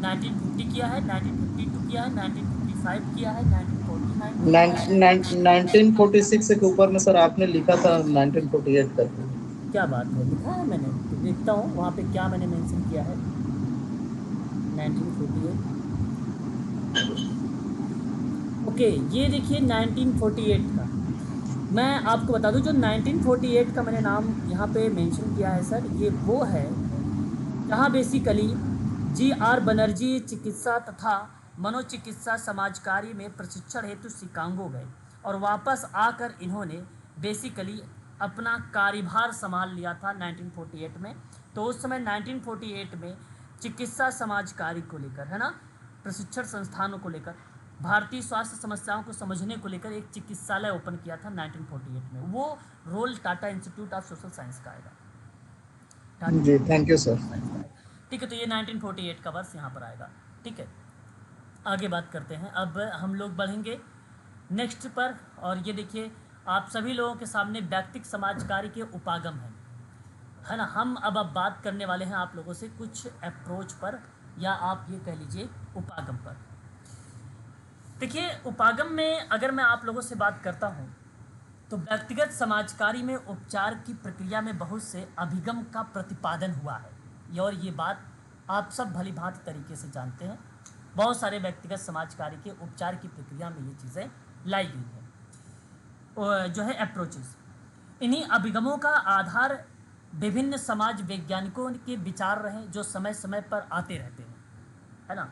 1950 किया है, 1952 किया है, 1955 किया है, 1949 1946 के ऊपर में सर आपने लिखा था 1948 का। क्या बात है, लिखा है मैंने, तो देखता हूँ वहाँ पे क्या मैंने मेंशन किया है। 1948, ओके, ये देखिए 1948 का मैं आपको बता दूं, जो 1948 का मैंने नाम यहाँ पे मेंशन किया है सर, ये वो है जहाँ बेसिकली जी.आर. बनर्जी चिकित्सा तथा मनोचिकित्सा समाज कार्य में प्रशिक्षण हेतु शिकागो गए और वापस आकर इन्होंने बेसिकली अपना कार्यभार संभाल लिया था 1948 में। तो उस समय 1948 में चिकित्सा समाज कार्य को लेकर, है ना, प्रशिक्षण संस्थानों को लेकर, भारतीय स्वास्थ्य समस्याओं को समझने को लेकर एक चिकित्सालय ओपन किया था 1948 में। वो role Tata institute of social science का आएगा। जी थैंक यू सर। ठीक है, तो ये 1948 का वर्ष यहाँ पर आएगा। ठीक है, आगे बात करते हैं। अब हम लोग बढ़ेंगे नेक्स्ट पर, और ये देखिए आप सभी लोगों के सामने व्यक्तिक समाज कार्य के उपागम हैं, है ना। हम अब बात करने वाले हैं आप लोगों से कुछ अप्रोच पर, या आप ये कह लीजिए उपागम पर। देखिए, उपागम में अगर मैं आप लोगों से बात करता हूँ तो व्यक्तिगत समाजकारी में उपचार की प्रक्रिया में बहुत से अभिगम का प्रतिपादन हुआ है, और ये बात आप सब भली भांति तरीके से जानते हैं। बहुत सारे व्यक्तिगत समाजकारी के उपचार की प्रक्रिया में ये चीज़ें लाई गई हैं, जो है अप्रोचेस। इन्हीं अभिगमों का आधार विभिन्न समाज वैज्ञानिकों के विचार रहे जो समय समय पर आते रहते हैं, है ना।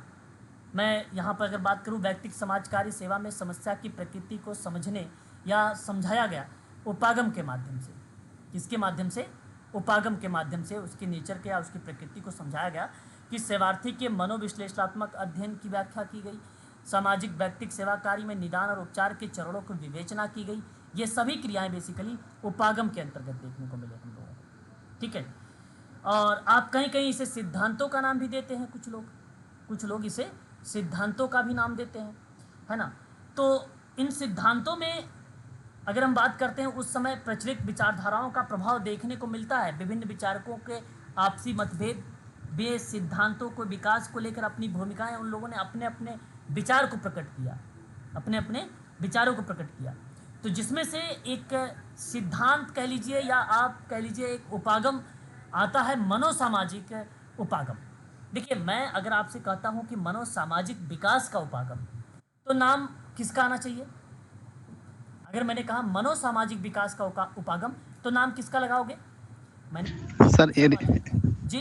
मैं यहाँ पर अगर बात करूँ, व्यक्तिगत समाजकारी सेवा में समस्या की प्रकृति को समझने या समझाया गया उपागम के माध्यम से। किसके माध्यम से? उपागम के माध्यम से उसके नेचर के या उसकी प्रकृति को समझाया गया कि सेवार्थी के मनोविश्लेषणात्मक अध्ययन की व्याख्या की गई, सामाजिक व्यक्तिक सेवा कार्य में निदान और उपचार के चरणों की विवेचना की गई। ये सभी क्रियाएं बेसिकली उपागम के अंतर्गत देखने को मिले हम लोगों को। ठीक है, और आप कहीं कहीं इसे सिद्धांतों का नाम भी देते हैं कुछ लोग, कुछ लोग इसे सिद्धांतों का भी नाम देते हैं, है ना। तो इन सिद्धांतों में अगर हम बात करते हैं, उस समय प्रचलित विचारधाराओं का प्रभाव देखने को मिलता है। विभिन्न विचारकों के आपसी मतभेद, वे सिद्धांतों को विकास को लेकर अपनी भूमिकाएं, उन लोगों ने अपने अपने विचार को प्रकट किया, अपने अपने विचारों को प्रकट किया। तो जिसमें से एक सिद्धांत कह लीजिए या आप कह लीजिए एक उपागम आता है, मनोसामाजिक उपागम। देखिए, मैं अगर आपसे कहता हूं कि मनोसामाजिक विकास का उपागम, तो नाम किसका आना चाहिए? अगर मैंने कहा मनोसामाजिक विकास का उपागम, तो नाम किसका लगाओगे? मैंने सर जी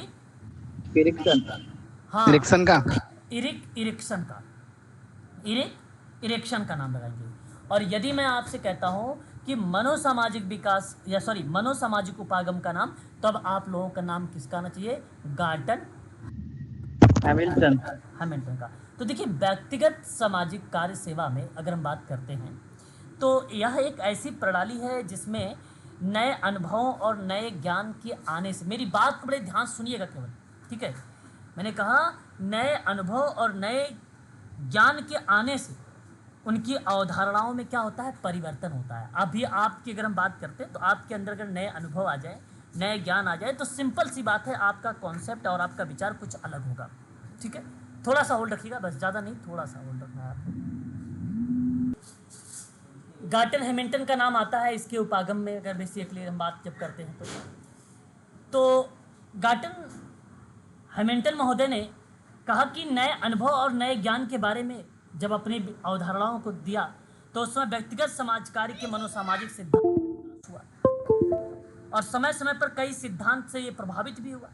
इरिक्सन। हाँ, इरिक्सन का। इरिक्सन का, इरेक्शन का नाम लगाएंगे। और यदि मैं आपसे कहता हूं कि मनोसामाजिक विकास या सॉरी मनोसामाजिक उपागम का नाम, तो अब आप लोगों का नाम किसका आना चाहिए? गार्टन हैमिल्टन का। तो देखिए, व्यक्तिगत सामाजिक कार्य सेवा में अगर हम बात करते हैं, तो यह एक ऐसी प्रणाली है जिसमें नए अनुभवों और नए ज्ञान के आने से, मेरी बात को बड़े ध्यान सुनिएगा केवल, ठीक है। मैंने कहा नए अनुभव और नए ज्ञान के आने से उनकी अवधारणाओं में क्या होता है? परिवर्तन होता है। अभी आपकी अगर हम बात करते हैं, तो आपके अंदर अगर नए अनुभव आ जाए, नए ज्ञान आ जाए, तो सिंपल सी बात है, आपका कॉन्सेप्ट और आपका विचार कुछ अलग होगा, ठीक है। थोड़ा सा होल्ड रखिएगा, बस, ज़्यादा नहीं, थोड़ा सा होल्ड रखना है आपको। गार्टन हैमिल्टन का नाम आता है इसके उपागम में, अगर बेसिकली हम बात जब करते हैं तो गार्टन हैमिल्टन महोदय ने कहा कि नए अनुभव और नए ज्ञान के बारे में जब अपनी अवधारणाओं को दिया, तो उस समय व्यक्तिगत समाज कार्य के मनोसामाजिक सिद्धांत हुआ, और समय समय पर कई सिद्धांत से ये प्रभावित भी हुआ।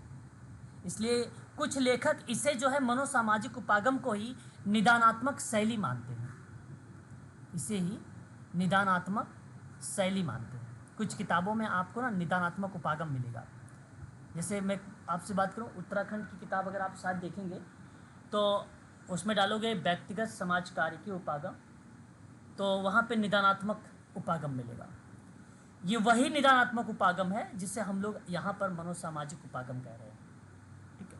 इसलिए कुछ लेखक इसे जो है मनोसामाजिक उपागम को ही निदानात्मक शैली मानते हैं, इसे ही निदानात्मक शैली मानते हैं। कुछ किताबों में आपको ना निदानात्मक उपागम मिलेगा। जैसे मैं आपसे बात करूं, उत्तराखंड की किताब अगर आप शायद देखेंगे, तो उसमें डालोगे व्यक्तिगत समाज कार्य की उपागम, तो वहाँ पे निदानात्मक उपागम मिलेगा। ये वही निदानात्मक उपागम है जिसे हम लोग यहाँ पर मनोसामाजिक उपागम कह रहे हैं, ठीक है।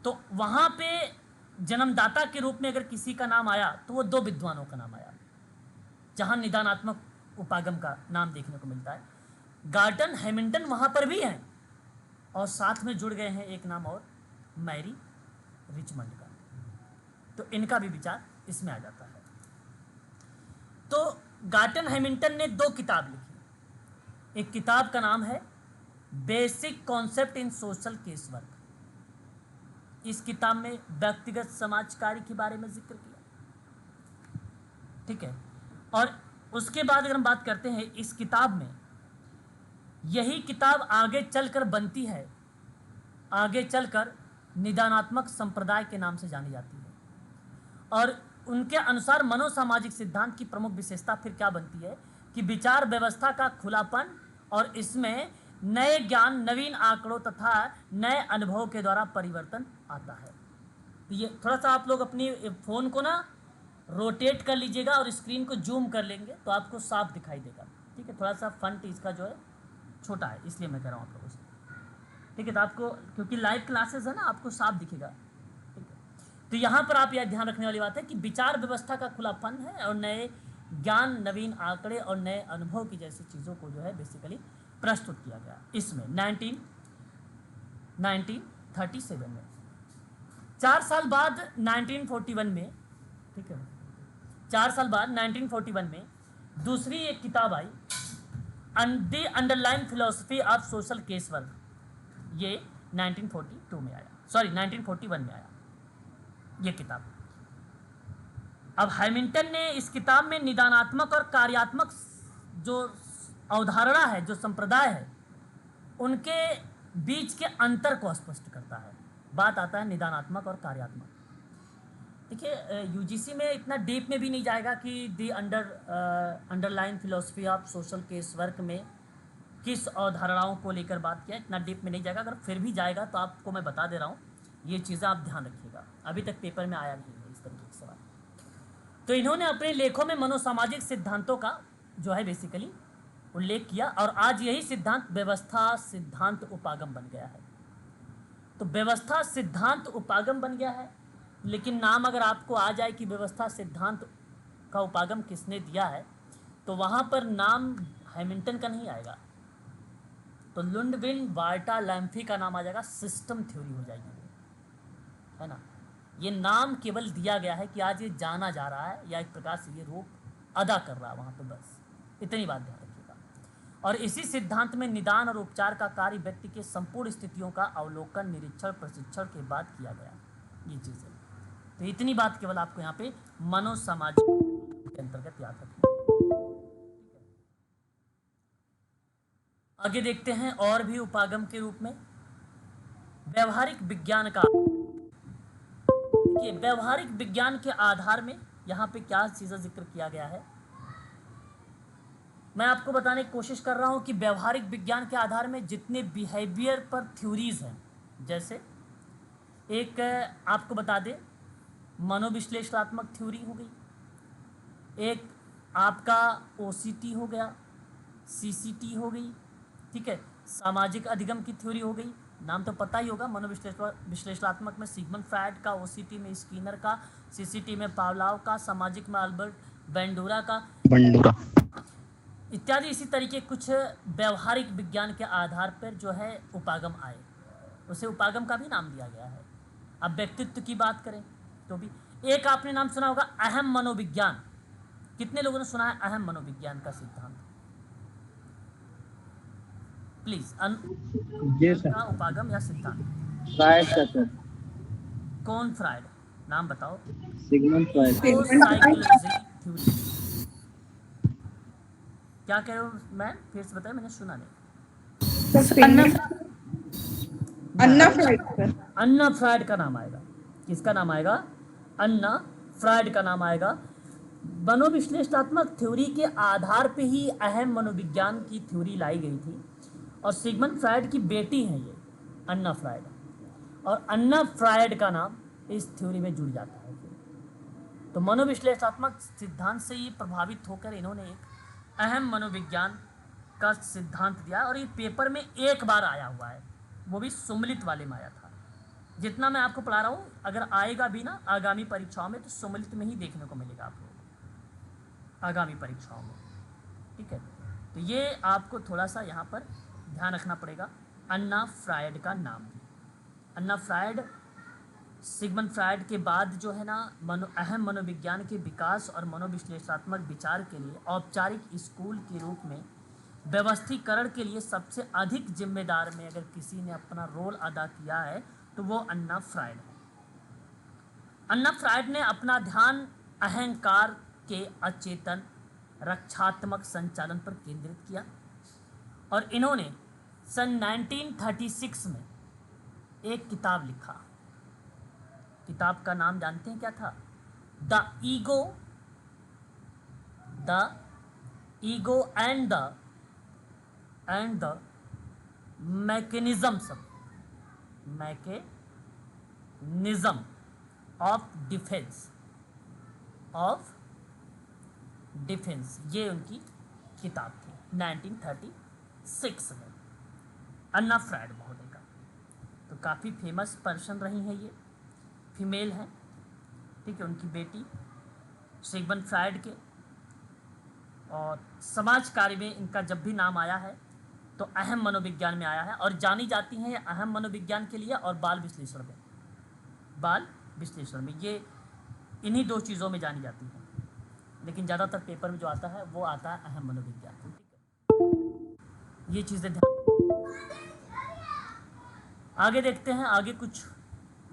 तो वहाँ पे जन्मदाता के रूप में अगर किसी का नाम आया, तो वो दो विद्वानों का नाम आया, जहाँ निदानात्मक उपागम का नाम देखने को मिलता है। गार्टन हैमिल्टन वहाँ पर भी हैं, और साथ में जुड़ गए हैं एक नाम और, मैरी रिचमंड का। तो इनका भी विचार इसमें आ जाता है। तो गार्टन हैमिल्टन ने दो किताब लिखी। एक किताब का नाम है basic concept in social case work. इस किताब में व्यक्तिगत समाज कार्य के बारे में जिक्र किया, ठीक है। और उसके बाद अगर हम बात करते हैं इस किताब में, यही किताब आगे चलकर बनती है, आगे चलकर निदानात्मक संप्रदाय के नाम से जानी जाती है। और उनके अनुसार मनोसामाजिक सिद्धांत की प्रमुख विशेषता फिर क्या बनती है कि विचार व्यवस्था का खुलापन, और इसमें नए ज्ञान, नवीन आंकड़ों तथा नए अनुभवों के द्वारा परिवर्तन आता है। तो ये थोड़ा सा आप लोग अपनी फ़ोन को ना रोटेट कर लीजिएगा और स्क्रीन को जूम कर लेंगे, तो आपको साफ दिखाई देगा, ठीक है। थोड़ा सा फंट इसका जो है छोटा है, इसलिए मैं कह रहा हूँ आप लोगों से, ठीक है। तो आपको, क्योंकि लाइव क्लासेस है ना, आपको साफ दिखेगा, ठीक है। तो यहाँ पर आप यह ध्यान रखने वाली बात है कि विचार व्यवस्था का खुलापन है, और नए ज्ञान, नवीन आंकड़े और नए अनुभव की जैसी चीज़ों को जो है बेसिकली प्रस्तुत किया गया इसमें 1937 में। 4 साल बाद 1941 में, ठीक है, 4 साल बाद 1941 में दूसरी एक किताब आई, the underlying philosophy of social case work. ये 1942 में आया, सॉरी 1941 में आया ये किताब। अब हैमिल्टन ने इस किताब में निदानात्मक और कार्यात्मक जो अवधारणा है, जो संप्रदाय है, उनके बीच के अंतर को स्पष्ट करता है। बात आता है निदानात्मक और कार्यात्मक। देखिए, यूजीसी में इतना डीप में भी नहीं जाएगा कि the underlying philosophy of social case work में किस अवधारणाओं को लेकर बात किया, इतना डीप में नहीं जाएगा। अगर फिर भी जाएगा तो आपको मैं बता दे रहा हूँ, ये चीज़ें आप ध्यान रखिएगा, अभी तक पेपर में आया नहीं है इस तरीके के सवाल। तो इन्होंने अपने लेखों में मनोसामाजिक सिद्धांतों का जो है बेसिकली उल्लेख किया, और आज यही सिद्धांत व्यवस्था सिद्धांत उपागम बन गया है। तो व्यवस्था सिद्धांत उपागम बन गया है, लेकिन नाम अगर आपको आ जाए कि व्यवस्था सिद्धांत का उपागम किसने दिया है, तो वहाँ पर नाम हैमिल्टन का नहीं आएगा, तो लुंडविन वार्टा लैम्फी का नाम आ जाएगा, सिस्टम थ्योरी हो जाएगी वो, है ना। ये नाम केवल दिया गया है कि आज ये जाना जा रहा है या एक प्रकार से ये रूप अदा कर रहा है वहाँ पे, बस इतनी बात ध्यान रखिएगा। और इसी सिद्धांत में निदान और उपचार का कार्य व्यक्ति के संपूर्ण स्थितियों का अवलोकन, निरीक्षण, प्रशिक्षण के बाद किया गया, ये चीज़ है। तो इतनी बात केवल आपको यहाँ पे मनोसामाजिक के अंतर्गत याद रखना। आगे देखते हैं और भी उपागम के रूप में व्यवहारिक विज्ञान का। देखिए व्यवहारिक विज्ञान के आधार में यहाँ पे क्या चीज़ें जिक्र किया गया है, मैं आपको बताने की कोशिश कर रहा हूँ कि व्यवहारिक विज्ञान के आधार में जितने बिहेवियर पर थ्योरीज हैं, जैसे एक आपको बता दें मनोविश्लेषणात्मक थ्योरी हो गई, एक आपका OCT हो गया, CCT हो गई, ठीक है, सामाजिक अधिगम की थ्योरी हो गई, नाम तो पता ही होगा, मनोविश्लेषणात्मक में सिगमंड फ्रायड का, OCT में स्किनर का, CCT में पावलाव का, सामाजिक में अल्बर्ट बेंडूरा का, इत्यादि। इसी तरीके कुछ व्यवहारिक विज्ञान के आधार पर जो है उपागम आए, उसे उपागम का भी नाम दिया गया है। अब व्यक्तित्व की बात करें तो भी एक आपने नाम सुना होगा अहम मनोविज्ञान, कितने लोगों ने सुना है अहम मनोविज्ञान का सिद्धांत? प्लीज जी सर। का उपागम या सिद्धांत? फ्रायड का सर। कौन फ्रायड? नाम बताओ। Sigmund Freud. Psychology theory. क्या कह रहे हो मैम, फिर से बताया, मैंने सुना नहीं। अन्ना फ्राइड सर। अन्ना फ्रायड का नाम आएगा। किसका नाम आएगा? अन्ना फ्रायड का नाम आएगा। मनोविश्लेषणात्मक थ्योरी के आधार पे ही अहम मनोविज्ञान की थ्योरी लाई गई थी, और सिगमंड फ्रायड की बेटी हैं ये अन्ना फ्रायड, और अन्ना फ्रायड का नाम इस थ्योरी में जुड़ जाता है। तो मनोविश्लेषणात्मक सिद्धांत से ये प्रभावित होकर इन्होंने एक अहम मनोविज्ञान का सिद्धांत दिया, और ये पेपर में एक बार आया हुआ है, वो भी सुमलित वाले में आया था। जितना मैं आपको पढ़ा रहा हूँ, अगर आएगा भी ना आगामी परीक्षाओं में, तो सुमलित में ही देखने को मिलेगा आप लोगों को आगामी परीक्षाओं में, ठीक है। तो ये आपको थोड़ा सा यहाँ पर ध्यान रखना पड़ेगा। अन्ना फ्रायड का नाम, अन्ना फ्रायड सिगमंड फ्रायड के बाद जो है ना अहम मनोविज्ञान के विकास और मनोविश्लेषणात्मक विचार के लिए औपचारिक स्कूल के रूप में व्यवस्थीकरण के लिए सबसे अधिक जिम्मेदार में अगर किसी ने अपना रोल अदा किया है तो वो अन्ना फ्रायड है। अन्ना फ्रायड ने अपना ध्यान अहंकार के अचेतन रक्षात्मक संचालन पर केंद्रित किया, और इन्होंने सन 1936 में एक किताब लिखा। किताब का नाम जानते हैं क्या था? The ego and the mechanism of defence, ये उनकी किताब थी 1936 में, अन्ना फ्रायड महोदय का। तो काफ़ी फेमस पर्सन रही हैं ये, फीमेल हैं, ठीक है, उनकी बेटी सिगमंड फ्रायड के। और समाज कार्य में इनका जब भी नाम आया है तो अहम मनोविज्ञान में आया है, और जानी जाती हैं ये अहम मनोविज्ञान के लिए और बाल विश्लेषण में ये इन्हीं दो चीज़ों में जानी जाती है, लेकिन ज़्यादातर पेपर में जो आता है वो आता है अहम मनोविज्ञान, ठीक है। ये चीज़ें ध्यान। आगे देखते हैं, आगे कुछ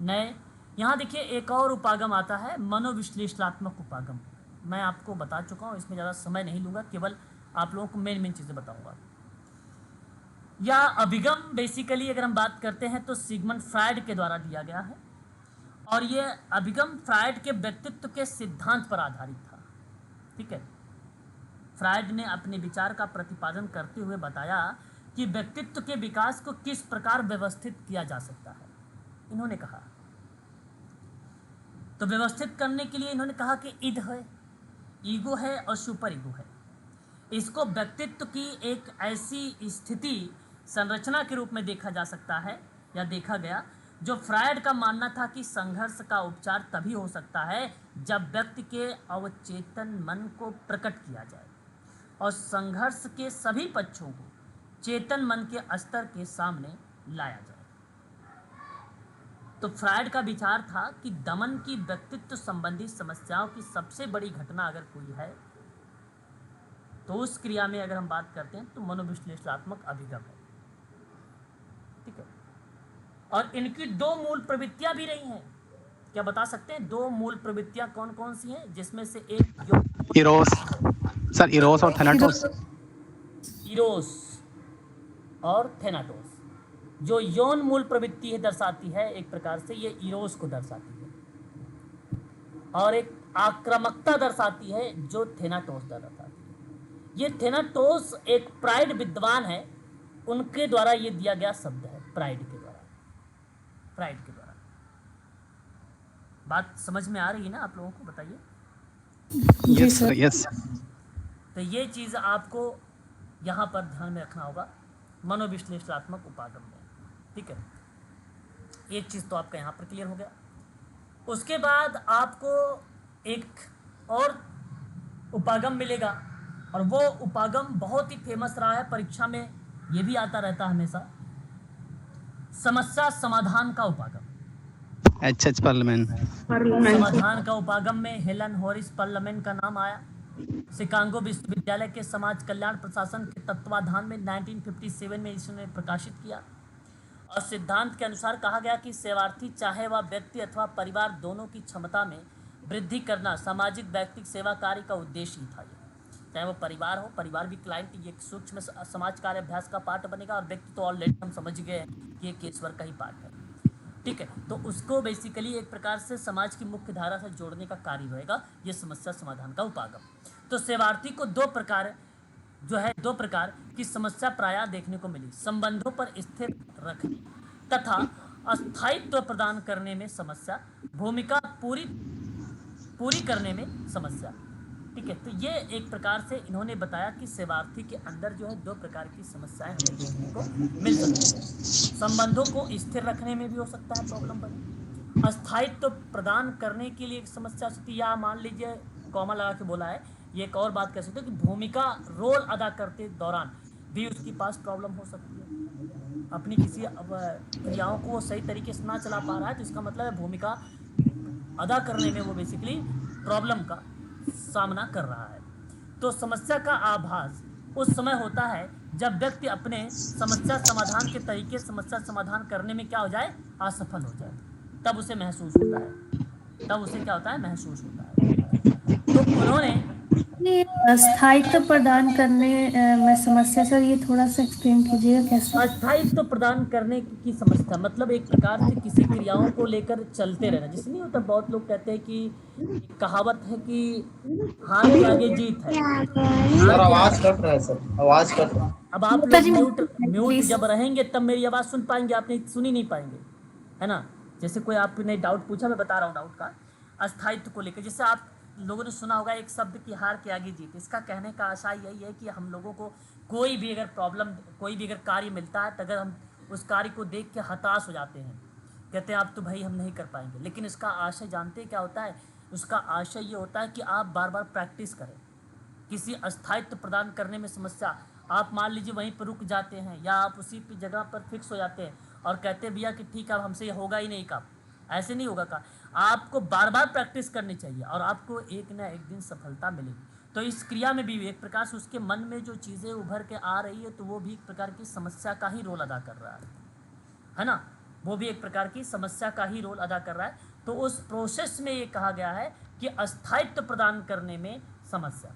नए। यहाँ देखिए एक और उपागम आता है, मनोविश्लेषणात्मक उपागम। मैं आपको बता चुका हूँ, इसमें ज़्यादा समय नहीं लूँगा, केवल आप लोगों को मेन चीज़ें बताऊँगा। या अभिगम बेसिकली अगर हम बात करते हैं तो सिगमंड फ्रायड के द्वारा दिया गया है, और ये अभिगम फ्रायड के व्यक्तित्व के सिद्धांत पर आधारित था, ठीक है। फ्रायड ने अपने विचार का प्रतिपादन करते हुए बताया कि व्यक्तित्व के विकास को किस प्रकार व्यवस्थित किया जा सकता है। इन्होंने कहा, तो व्यवस्थित करने के लिए इन्होंने कहा कि इद है, ईगो है और सुपर ईगो है। इसको व्यक्तित्व की एक ऐसी स्थिति संरचना के रूप में देखा जा सकता है या देखा गया जो फ्रायड का मानना था कि संघर्ष का उपचार तभी हो सकता है जब व्यक्ति के अवचेतन मन को प्रकट किया जाए और संघर्ष के सभी पक्षों को चेतन मन के स्तर के सामने लाया जाए। तो फ्रायड का विचार था कि दमन की व्यक्तित्व संबंधी समस्याओं की सबसे बड़ी घटना अगर कोई है तो उस क्रिया में अगर हम बात करते हैं तो मनोविश्लेषणात्मक अभिगम है। ठीक है, और इनकी दो मूल प्रवृत्तियां भी रही हैं। क्या बता सकते हैं दो मूल प्रवृत्तियां कौन कौन सी हैं, जिसमें से एक इरोस, सर इरोस और थैनाटोस। इरोस और थैनाटोस जो यौन मूल प्रवृत्ति है दर्शाती है, एक प्रकार से ये इरोस को दर्शाती है, और एक आक्रामकता दर्शाती है जो थैनाटोस दर्शाती है। ये थैनाटोस एक प्राइड विद्वान है, उनके द्वारा ये दिया गया शब्द है, प्राइड के द्वारा। प्राइड के द्वारा बात समझ में आ रही है ना आप लोगों को? बताइए। Yes sir, yes. तो ये चीज़ आपको यहाँ पर ध्यान में रखना होगा मनोविश्लेषणात्मक उपागम में। ठीक है, एक चीज़ तो आपका यहाँ पर क्लियर हो गया। उसके बाद आपको एक और उपागम मिलेगा और वो उपागम बहुत ही फेमस रहा है, परीक्षा में ये भी आता रहता है हमेशा, समस्या समाधान का उपागम। H parliament. समाधान का उपागम में हेलन हॉरिस पार्लियामेंट का नाम आया। शिकागो विश्वविद्यालय के समाज कल्याण प्रशासन के तत्वाधान में 1957 में इसने प्रकाशित किया और सिद्धांत के अनुसार कहा गया कि सेवार्थी चाहे वह व्यक्ति अथवा परिवार दोनों की क्षमता में वृद्धि करना सामाजिक व्यक्तिक सेवा कार्य का उद्देश्य ही था। चाहे वो परिवार हो, परिवार भी क्लाइंट ये सूक्ष्म समाज कार्य अभ्यास का पार्ट बनेगा और व्यक्ति तो ऑलरेडी हम समझ गए हैं कि ये केसवर का ही पार्ट है। ठीक है, तो उसको बेसिकली एक प्रकार से समाज की मुख्य धारा से जोड़ने का कार्य रहेगा ये समस्या समाधान का उपागम। तो सेवार्थी को दो प्रकार की समस्या प्रायः देखने को मिली, संबंधों पर स्थिर रखने तथा अस्थायित्व प्रदान करने में समस्या, भूमिका पूरी करने में समस्या। ठीक है, तो ये एक प्रकार से इन्होंने बताया कि सेवार्थी के अंदर जो है दो प्रकार की समस्याएं हमें देखने को मिल सकती है। संबंधों को स्थिर रखने में भी हो सकता है प्रॉब्लम बने, अस्थायित्व प्रदान करने के लिए एक समस्या होती है, या मान लीजिए कॉमा लगा के बोला है, ये एक और बात कह सकते हो कि भूमिका रोल अदा करते दौरान भी उसके पास प्रॉब्लम हो सकती है, अपनी किसी क्रियाओं को सही तरीके से ना चला पा रहा है, तो इसका मतलब है भूमिका अदा करने में वो बेसिकली प्रॉब्लम का सामना कर रहा है। तो समस्या का आभास उस समय होता है जब व्यक्ति अपने समस्या समाधान के तरीके समस्या समाधान करने में क्या हो जाए, असफल हो जाए, तब उसे महसूस होता है, तब उसे क्या होता है, महसूस होता है। तो उन्होंने स्थायित्व प्रदान करने में समस्या, सर ये थोड़ा सा एक्सप्लेन कीजिएगा कैसे? अस्थायित्व प्रदान करने की समस्या मतलब एक प्रकार से किसी क्रियाओं को लेकर चलते रहना, जिससे नहीं होता, बहुत लोग कहते हैं कि कहावत है कि हार के आगे जीत है। सर आवाज कट रहा है, सर आवाज कट रहा है। अब आप लोग म्यूट जब रहेंगे तब मेरी आवाज़ सुन पाएंगे, आप नहीं सुन ही नहीं पाएंगे, है ना। जैसे कोई आपने डाउट पूछा, मैं बता रहा हूँ डाउट का अस्थायित्व को लेकर। जैसे आप लोगों ने सुना होगा एक शब्द की हार के आगे जीत। इसका कहने का आशा यही है कि हम लोगों को कोई भी अगर प्रॉब्लम, कोई भी अगर कार्य मिलता है तो अगर हम उस कार्य को देख के हताश हो जाते हैं, कहते हैं अब तो भाई हम नहीं कर पाएंगे, लेकिन इसका आशय जानते क्या होता है? उसका आशय ये होता है कि आप बार बार प्रैक्टिस करें। किसी अस्थायित्व प्रदान करने में समस्या, आप मान लीजिए वहीं पर रुक जाते हैं या आप उसी जगह पर फिक्स हो जाते हैं और कहते हैं भैया कि ठीक है अब हमसे ये होगा ही नहीं, काम ऐसे नहीं होगा का। आपको बार बार प्रैक्टिस करनी चाहिए और आपको एक ना एक दिन सफलता मिलेगी। तो इस क्रिया में भी एक प्रकार से उसके मन में जो चीज़ें उभर के आ रही है तो वो भी एक प्रकार की समस्या का ही रोल अदा कर रहा है ना, वो भी एक प्रकार की समस्या का ही रोल अदा कर रहा है। तो उस प्रोसेस में ये कहा गया है कि अस्थायित्व प्रदान करने में समस्या।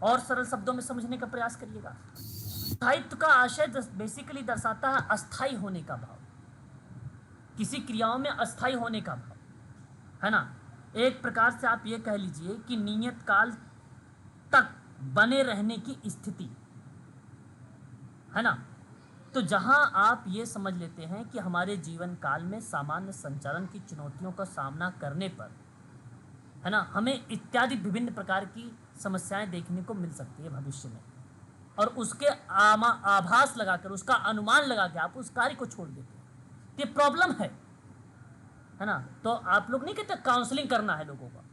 और सरल शब्दों में समझने का प्रयास करिएगा। अस्थायित्व का आशय बेसिकली दर्शाता है अस्थायी होने का भाव, किसी क्रियाओं में अस्थायी होने का भाव, है ना। एक प्रकार से आप ये कह लीजिए कि नियत काल तक बने रहने की स्थिति, है ना। तो जहां आप ये समझ लेते हैं कि हमारे जीवन काल में सामान्य संचालन की चुनौतियों का सामना करने पर, है ना, हमें इत्यादि विभिन्न प्रकार की समस्याएं देखने को मिल सकती है भविष्य में, और उसके आभास लगाकर, उसका अनुमान लगा के आप उस कार्य को छोड़ देते हैं। ये प्रॉब्लम है ना। तो आप लोग नहीं कहते काउंसलिंग करना है लोगों का,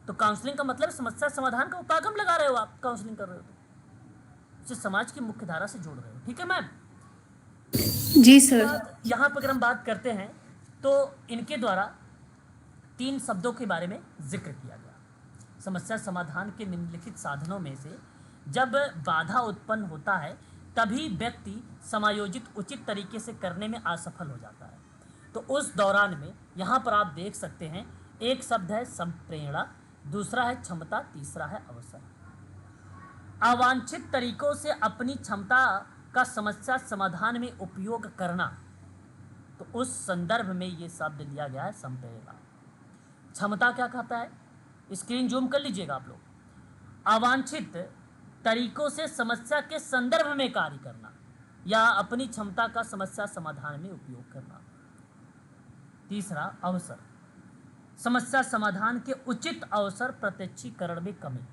तो काउंसलिंग का मतलब समस्या समाधान का उपागम लगा रहे हो आप, काउंसलिंग कर रहे हो तो उसे समाज की मुख्य धारा से जोड़ रहे हो। ठीक है मैम। जी सर। यहाँ पर अगर हम बात करते हैं तो इनके द्वारा 3 शब्दों के बारे में जिक्र किया गया। समस्या समाधान के निम्नलिखित साधनों में से जब बाधा उत्पन्न होता है तभी व्यक्ति समायोजित उचित तरीके से करने में असफल हो जाता है। तो उस दौरान में यहाँ पर आप देख सकते हैं, एक शब्द है संप्रेरणा, दूसरा है क्षमता, तीसरा है अवसर। अवांछित तरीकों से अपनी क्षमता का समस्या समाधान में उपयोग करना, तो उस संदर्भ में ये शब्द लिया गया है संप्रेरणा। क्षमता क्या कहता है, स्क्रीन जूम कर लीजिएगा आप लोग। अवांछित तरीकों से समस्या के संदर्भ में कार्य करना या अपनी क्षमता का समस्या समाधान में उपयोग करना। तीसरा अवसर, समस्या समाधान के उचित अवसर प्रत्यक्षीकरण में कमी।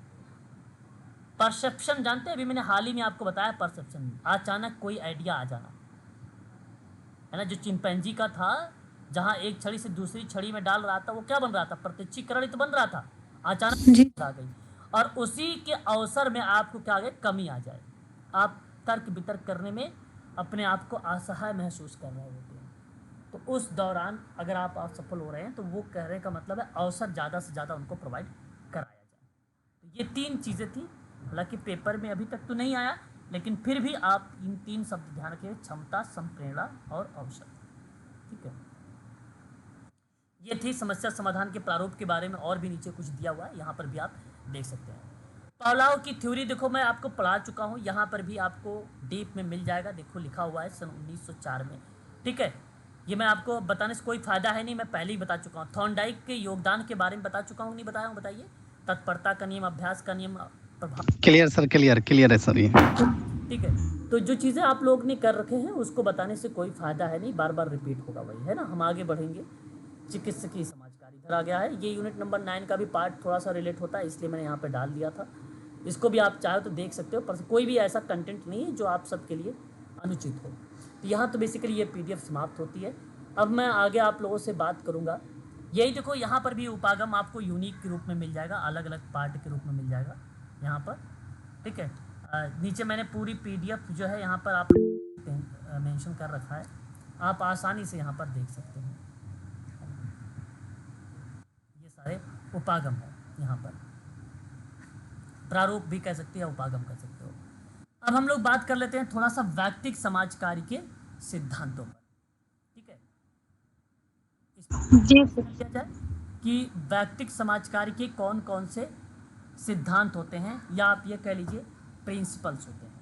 परसेप्शन जानते हैं, अभी मैंने हाल ही में आपको बताया परसेप्शन, अचानक कोई आइडिया आ जाना, है ना। जो चिंपैंजी का था, जहां एक छड़ी से दूसरी छड़ी में डाल रहा था, वो क्या बन रहा था, प्रत्यक्षीकरण ही तो बन रहा था, अचानक आ गई। और उसी के अवसर में आपको क्या आ गए, कमी आ जाए, आप तर्क वितर्क करने में अपने आप को असहाय महसूस कर रहे होते हैं। तो उस दौरान अगर आप असफल हो रहे हैं तो वो कहने का मतलब है अवसर ज़्यादा से ज़्यादा उनको प्रोवाइड कराया जाए। तो ये 3 चीज़ें थी, हालांकि पेपर में अभी तक तो नहीं आया, लेकिन फिर भी आप इन 3 शब्द ध्यान रखिए, क्षमता, संप्रेरणा और अवसर। ठीक है, ये थी समस्या समाधान के प्रारूप के बारे में। और भी नीचे कुछ दिया हुआ है, यहाँ पर भी आप देख सकते हैं। पावलोव की थ्योरी देखो मैं आपको पढ़ा चुका हूँ, यहाँ पर भी आपको डीप में मिल जाएगा, देखो लिखा हुआ है सन 1904 में। ठीक है, ये मैं आपको बताने से कोई फायदा है नहीं, मैं पहले ही बता चुका हूँ। थॉर्नडाइक के योगदान के बारे में बता चुका हूँ, नहीं बताया हूँ, बताइए। तत्परता का नियम, अभ्यास का नियम, प्रभाव। क्लियर सर, क्लियर है सर ये। ठीक है, तो जो चीज़ें आप लोग ने कर रखे हैं उसको बताने से कोई फायदा है नहीं, बार बार रिपीट होगा वही, है ना। हम आगे बढ़ेंगे। चिकित्सकीय समाजकारी इधर आ गया है, ये यूनिट नंबर 9 का भी पार्ट थोड़ा सा रिलेट होता है, इसलिए मैंने यहाँ पे डाल दिया था। इसको भी आप चाहो तो देख सकते हो, पर कोई भी ऐसा कंटेंट नहीं है जो आप सबके लिए अनुचित हो। तो यहाँ तो बेसिकली ये PDF समाप्त होती है। अब मैं आगे आप लोगों से बात करूँगा। यही देखो, यहाँ पर भी उपागम आपको यूनिक के रूप में मिल जाएगा, अलग अलग पार्ट के रूप में मिल जाएगा यहाँ पर। ठीक है, नीचे मैंने पूरी PDF जो है यहाँ पर आप मेंशन कर रखा है, आप आसानी से यहाँ पर देख सकते हैं। ये सारे उपागम है, यहाँ पर प्रारूप भी कह सकते हो, उपागम कह सकते हो। अब हम लोग बात कर लेते हैं थोड़ा सा वैयक्तिक समाज कार्य के सिद्धांतों पर। ठीक है, जी सर। किया जाए कि वैयक्तिक समाज कार्य के कौन कौन से सिद्धांत होते हैं, या आप ये कह लीजिए प्रिंसिपल्स होते हैं।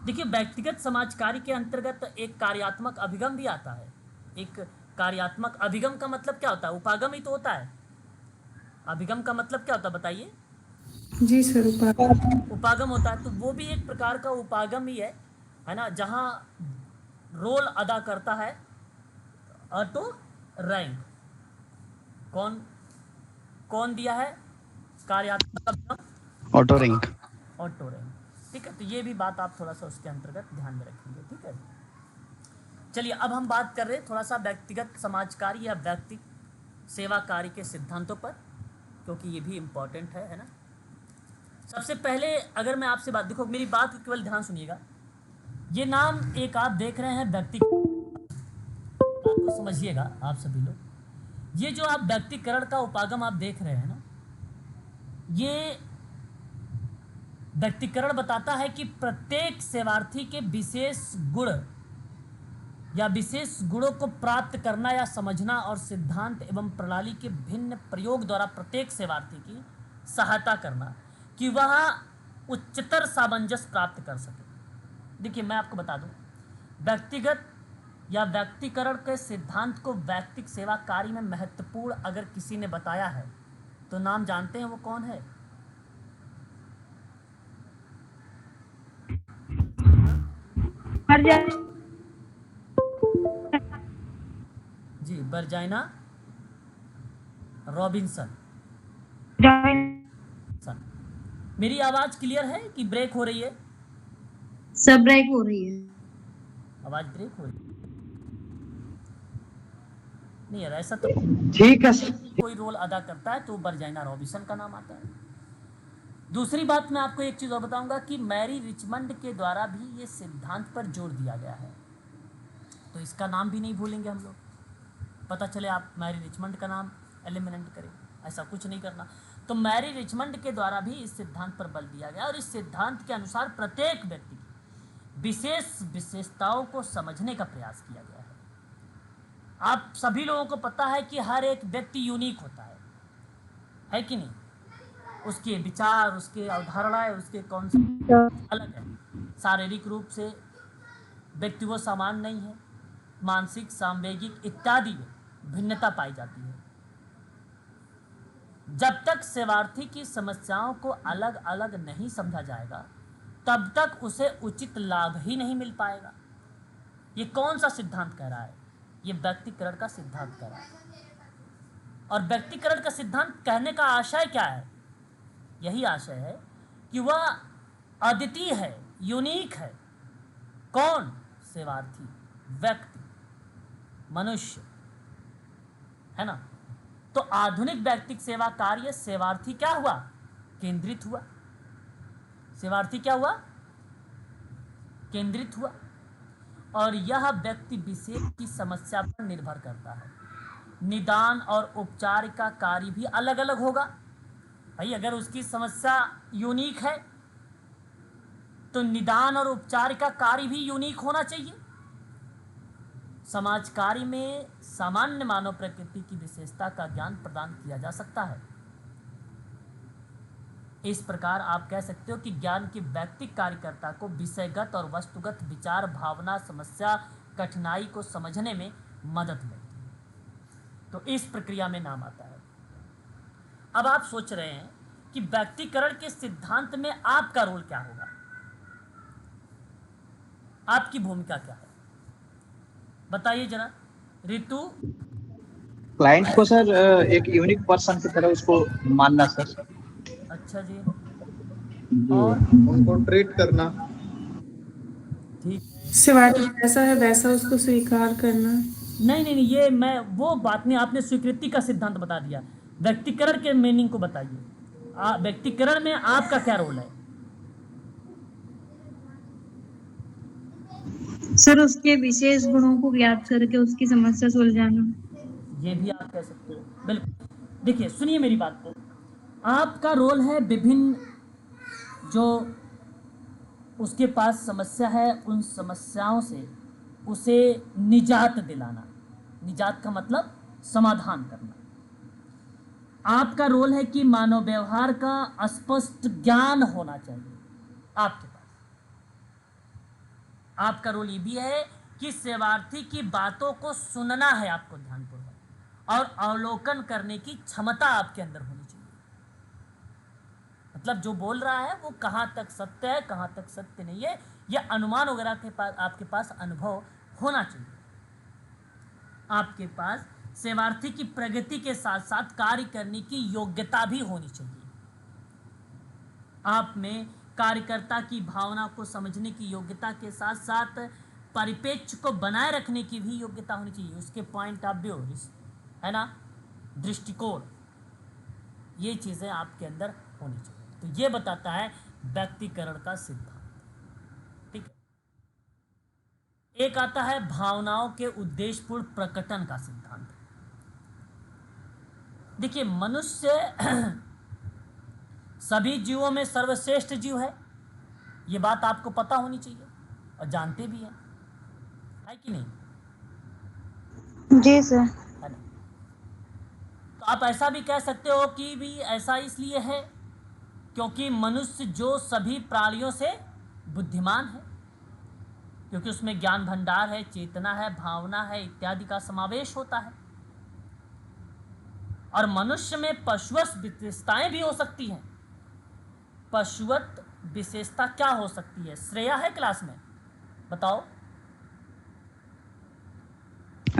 देखिए, व्यक्तिगत समाज कार्य के अंतर्गत एक कार्यात्मक अभिगम भी आता है। एक कार्यात्मक अभिगम का मतलब क्या होता है, उपागम ही तो होता है। अभिगम का मतलब क्या होता है बताइए। जी सर। उपागम होता है, तो वो भी एक प्रकार का उपागम ही है ना, जहां रोल अदा करता है ऑटो रैंक। कौन कौन दिया है कार्यात्मक अभिगम, ऑटो रैंक। Auto rank. ठीक है, तो ये भी बात आप थोड़ा सा उसके अंतर्गत ध्यान में रखेंगे। ठीक है, चलिए अब हम बात कर रहे हैं थोड़ा सा व्यक्तिगत समाज कार्य या व्यक्ति सेवा कार्य के सिद्धांतों पर, क्योंकि ये भी इम्पोर्टेंट है ना। सबसे पहले अगर मैं आपसे बात, देखो मेरी बात को केवल ध्यान सुनिएगा। ये नाम एक आप देख रहे हैं व्यक्ति, आपको समझिएगा आप सभी लोग। ये जो आप व्यक्तिकरण का उपागम आप देख रहे हैं ना, ये व्यक्तिकरण बताता है कि प्रत्येक सेवार्थी के विशेष गुण या विशेष गुणों को प्राप्त करना या समझना और सिद्धांत एवं प्रणाली के भिन्न प्रयोग द्वारा प्रत्येक सेवार्थी की सहायता करना कि वह उच्चतर सामंजस्य प्राप्त कर सके। देखिए मैं आपको बता दूं, व्यक्तिगत या व्यक्तिकरण के सिद्धांत को व्यक्तिक सेवा कार्य में महत्वपूर्ण अगर किसी ने बताया है तो नाम जानते हैं वो कौन है? जी, वर्जाइना रॉबिन्सन। मेरी आवाज क्लियर है कि ब्रेक हो रही है? सब ब्रेक हो रही है। आवाज ब्रेक हो रही है? नहीं यार, ऐसा तो ठीक है सर। कोई रोल अदा करता है तो वर्जीनिया रॉबिन्सन का नाम आता है। दूसरी बात मैं आपको एक चीज़ और बताऊंगा कि मैरी रिचमंड के द्वारा भी ये सिद्धांत पर जोर दिया गया है, तो इसका नाम भी नहीं भूलेंगे हम लोग। पता चले आप मैरी रिचमंड का नाम एलिमिनेट करें, ऐसा कुछ नहीं करना। तो मैरी रिचमंड के द्वारा भी इस सिद्धांत पर बल दिया गया और इस सिद्धांत के अनुसार प्रत्येक व्यक्ति की विशेष विशेषताओं को समझने का प्रयास किया गया है। आप सभी लोगों को पता है कि हर एक व्यक्ति यूनिक होता है कि नहीं? उसके विचार, उसके अवधारणाएं, उसके कॉन्सेप्ट अलग है। शारीरिक रूप से व्यक्ति वो समान नहीं है, मानसिक, सामवेगिक इत्यादि में भिन्नता पाई जाती है। जब तक सेवार्थी की समस्याओं को अलग अलग नहीं समझा जाएगा तब तक उसे उचित लाभ ही नहीं मिल पाएगा। ये कौन सा सिद्धांत कह रहा है? ये व्यक्तिकरण का सिद्धांत कह रहा है। और व्यक्तिकरण का सिद्धांत कहने का आशय क्या है? यही आशय है कि वह अद्वितीय है, यूनिक है। कौन? सेवार्थी, व्यक्ति, मनुष्य, है ना? तो आधुनिक व्यक्तिक सेवा कार्य सेवार्थी क्या हुआ? केंद्रित हुआ। सेवार्थी क्या हुआ? केंद्रित हुआ। और यह व्यक्ति विशेष की समस्या पर निर्भर करता है। निदान और उपचार का कार्य भी अलग अलग होगा। भाई अगर उसकी समस्या यूनिक है तो निदान और उपचार का कार्य भी यूनिक होना चाहिए। समाज कार्य में सामान्य मानव प्रकृति की विशेषता का ज्ञान प्रदान किया जा सकता है। इस प्रकार आप कह सकते हो कि ज्ञान के व्यक्तिक कार्यकर्ता को विषयगत और वस्तुगत विचार, भावना, समस्या, कठिनाई को समझने में मदद मिलती है। तो इस प्रक्रिया में नाम आता है। अब आप सोच रहे हैं कि व्यक्तिकरण के सिद्धांत में आपका रोल क्या होगा, आपकी भूमिका क्या है, बताइए जरा रितु। क्लाइंट को सर एक यूनिक पर्सन की तरह उसको मानना सर। अच्छा जी। और उनको ट्रीट करना। ठीक। सेवार्थी जैसा है वैसा उसको स्वीकार करना। नहीं नहीं नहीं, ये मैं वो बात नहीं, आपने स्वीकृति का सिद्धांत बता दिया। व्यक्तिकरण के मीनिंग को बताइए। व्यक्तिकरण में आपका क्या रोल है? सर उसके विशेष गुणों को ज्ञात करके उसकी समस्या सुलझाना। ये भी आप कह सकते हो, बिल्कुल। देखिए सुनिए मेरी बात को। आपका रोल है विभिन्न जो उसके पास समस्या है उन समस्याओं से उसे निजात दिलाना। निजात का मतलब समाधान करना। आपका रोल है कि मानव व्यवहार का स्पष्ट ज्ञान होना चाहिए आपके पास। आपका रोल ये भी है कि सेवार्थी की बातों को सुनना है आपको ध्यानपूर्वक और अवलोकन करने की क्षमता आपके अंदर होनी चाहिए। मतलब जो बोल रहा है वो कहाँ तक सत्य है, कहाँ तक सत्य नहीं है, यह अनुमान वगैरह के पास आपके पास अनुभव होना चाहिए। आपके पास सेवार्थी की प्रगति के साथ साथ कार्य करने की योग्यता भी होनी चाहिए। आप में कार्यकर्ता की भावना को समझने की योग्यता के साथ साथ परिप्रेक्ष्य को बनाए रखने की भी योग्यता होनी चाहिए। उसके पॉइंट ऑफ व्यू, है ना, दृष्टिकोण, ये चीज़ें आपके अंदर होनी चाहिए। तो ये बताता है व्यक्तिकरण का सिद्धांत। ठीक है। एक आता है भावनाओं के उद्देश्यपूर्ण प्रकटन का सिद्धांत। देखिए मनुष्य सभी जीवों में सर्वश्रेष्ठ जीव है, ये बात आपको पता होनी चाहिए और जानते भी हैं, है कि नहीं? जी सर। है ना? तो आप ऐसा भी कह सकते हो कि भी ऐसा इसलिए है क्योंकि मनुष्य जो सभी प्राणियों से बुद्धिमान है, क्योंकि उसमें ज्ञान भंडार है, चेतना है, भावना है इत्यादि का समावेश होता है। और मनुष्य में पशुवत विशेषताएं भी हो सकती हैं। पशुवत विशेषता क्या हो सकती है? श्रेया है क्लास में, बताओ।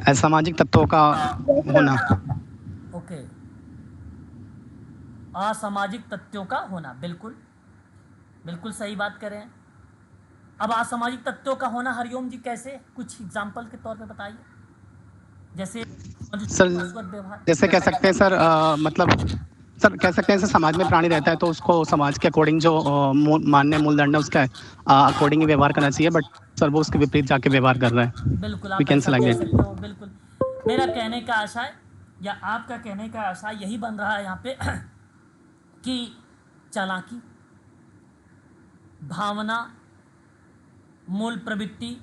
असामाजिक तत्वों का होना। ओके, असामाजिक तत्वों का होना, बिल्कुल बिल्कुल सही बात कर रहे हैं। अब असामाजिक तत्वों का होना हरिओम जी कैसे, कुछ एग्जाम्पल के तौर पे बताइए। जैसे सर शाश्वत व्यवहार। जैसे कह सकते हैं सर, मतलब सर कह सकते हैं सर, समाज में प्राणी रहता है तो उसको समाज के अकॉर्डिंग जो मान्य मूलदंड है उसका अकॉर्डिंग ही व्यवहार करना चाहिए, बट सर वो उसके विपरीत जाके व्यवहार कर रहा है। बिल्कुल वी आप कैन ऐसा से लाइक कह दैट। सकते हो, बिल्कुल। मेरा कहने का आशय या आपका कहने का आशय यही बन रहा है यहाँ पे कि चालाकी, भावना, मूल प्रवृत्ति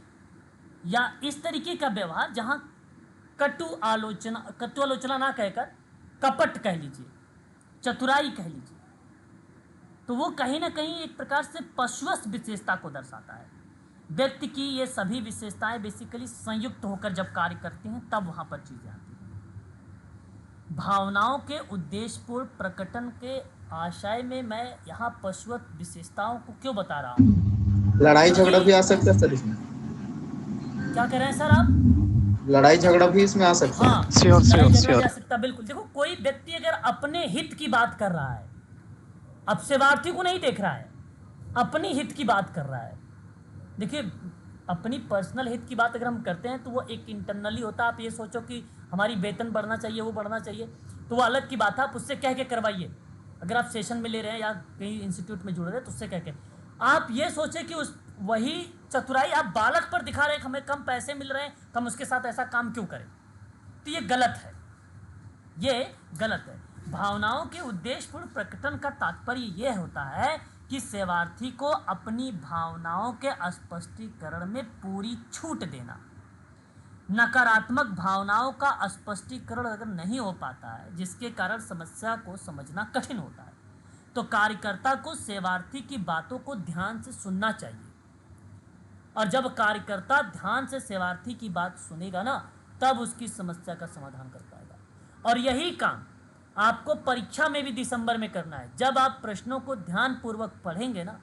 या इस तरीके का व्यवहार जहाँ कटु आलोचना ना कहकर कपट कह लीजिए, चतुराई कह लीजिए, तो वो कहीं ना कहीं एक प्रकार से पशुवश विशेषता को दर्शाता है। व्यक्ति की ये सभी विशेषताएं बेसिकली संयुक्त होकर जब कार्य करती हैं तब वहां पर चीजें आती हैं। भावनाओं के उद्देश्यपूर्ण प्रकटन के आशय में मैं यहाँ पशुवत विशेषताओं को क्यों बता रहा हूँ? लड़ाई झगड़ा भी आ सकता है सर इसमें, क्या कह रहे हैं सर आप? लड़ाई झगड़ा भी इसमें आ सकता है। हाँ, श्योर लड़ाई श्योर झगड़ा श्योर। जा सकता, बिल्कुल। देखो, कोई व्यक्ति अगर अपने हित की बात कर रहा है, अब सेवार्थी को नहीं देख रहा है, अपनी हित की बात कर रहा है। देखिए, अपनी पर्सनल हित की बात अगर हम करते हैं तो वो एक इंटरनली होता है। आप ये सोचो कि हमारी वेतन बढ़ना चाहिए, वो बढ़ना चाहिए, तो वो अलग की बात है, आप उससे कह के करवाइए। अगर आप सेशन में ले रहे हैं या कहीं इंस्टीट्यूट में जुड़ रहे हैं तो उससे कह के आप ये सोचें कि उस वही चतुराई आप बालक पर दिखा रहे हैं, हमें कम पैसे मिल रहे हैं तो हम उसके साथ ऐसा काम क्यों करें, तो ये गलत है, ये गलत है। भावनाओं के उद्देश्यपूर्ण प्रकटन का तात्पर्य यह होता है कि सेवार्थी को अपनी भावनाओं के स्पष्टीकरण में पूरी छूट देना। नकारात्मक भावनाओं का स्पष्टीकरण अगर नहीं हो पाता है, जिसके कारण समस्या को समझना कठिन होता है, तो कार्यकर्ता को सेवार्थी की बातों को ध्यान से सुनना चाहिए। और जब कार्यकर्ता ध्यान से सेवार्थी की बात सुनेगा ना, तब उसकी समस्या का समाधान कर पाएगा। और यही काम आपको परीक्षा में भी दिसंबर में करना है। जब आप प्रश्नों को ध्यानपूर्वक पढ़ेंगे ना,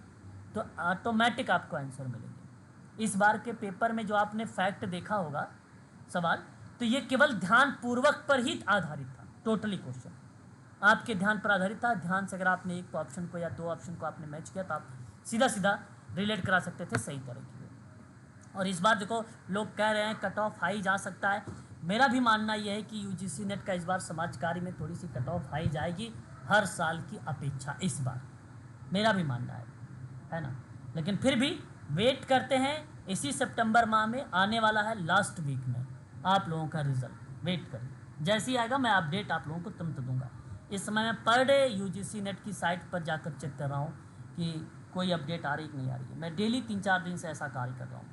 तो ऑटोमेटिक आपको आंसर मिलेंगे। इस बार के पेपर में जो आपने फैक्ट देखा होगा सवाल, तो ये केवल ध्यानपूर्वक पर ही आधारित था। टोटली क्वेश्चन आपके ध्यान पर आधारित था। ध्यान से अगर आपने एक ऑप्शन को या दो ऑप्शन को आपने मैच किया तो आप सीधा सीधा रिलेट करा सकते थे सही तरह की। और इस बार देखो, लोग कह रहे हैं कट ऑफ हाई जा सकता है। मेरा भी मानना यह है कि यूजीसी नेट का इस बार समाज कार्य में थोड़ी सी कट ऑफ हाई जाएगी हर साल की अपेक्षा इस बार, मेरा भी मानना है ना। लेकिन फिर भी वेट करते हैं, इसी सितंबर माह में आने वाला है, लास्ट वीक में आप लोगों का रिजल्ट वेट करें। जैसे ही आएगा मैं अपडेट आप लोगों को तुरंत दूंगा। इस समय मैं पर डे यूजीसी नेट की साइट पर जाकर चेक कर रहा हूँ कि कोई अपडेट आ रही कि नहीं आ रही है। मैं डेली 3-4 दिन से ऐसा कार्य कर रहा हूँ,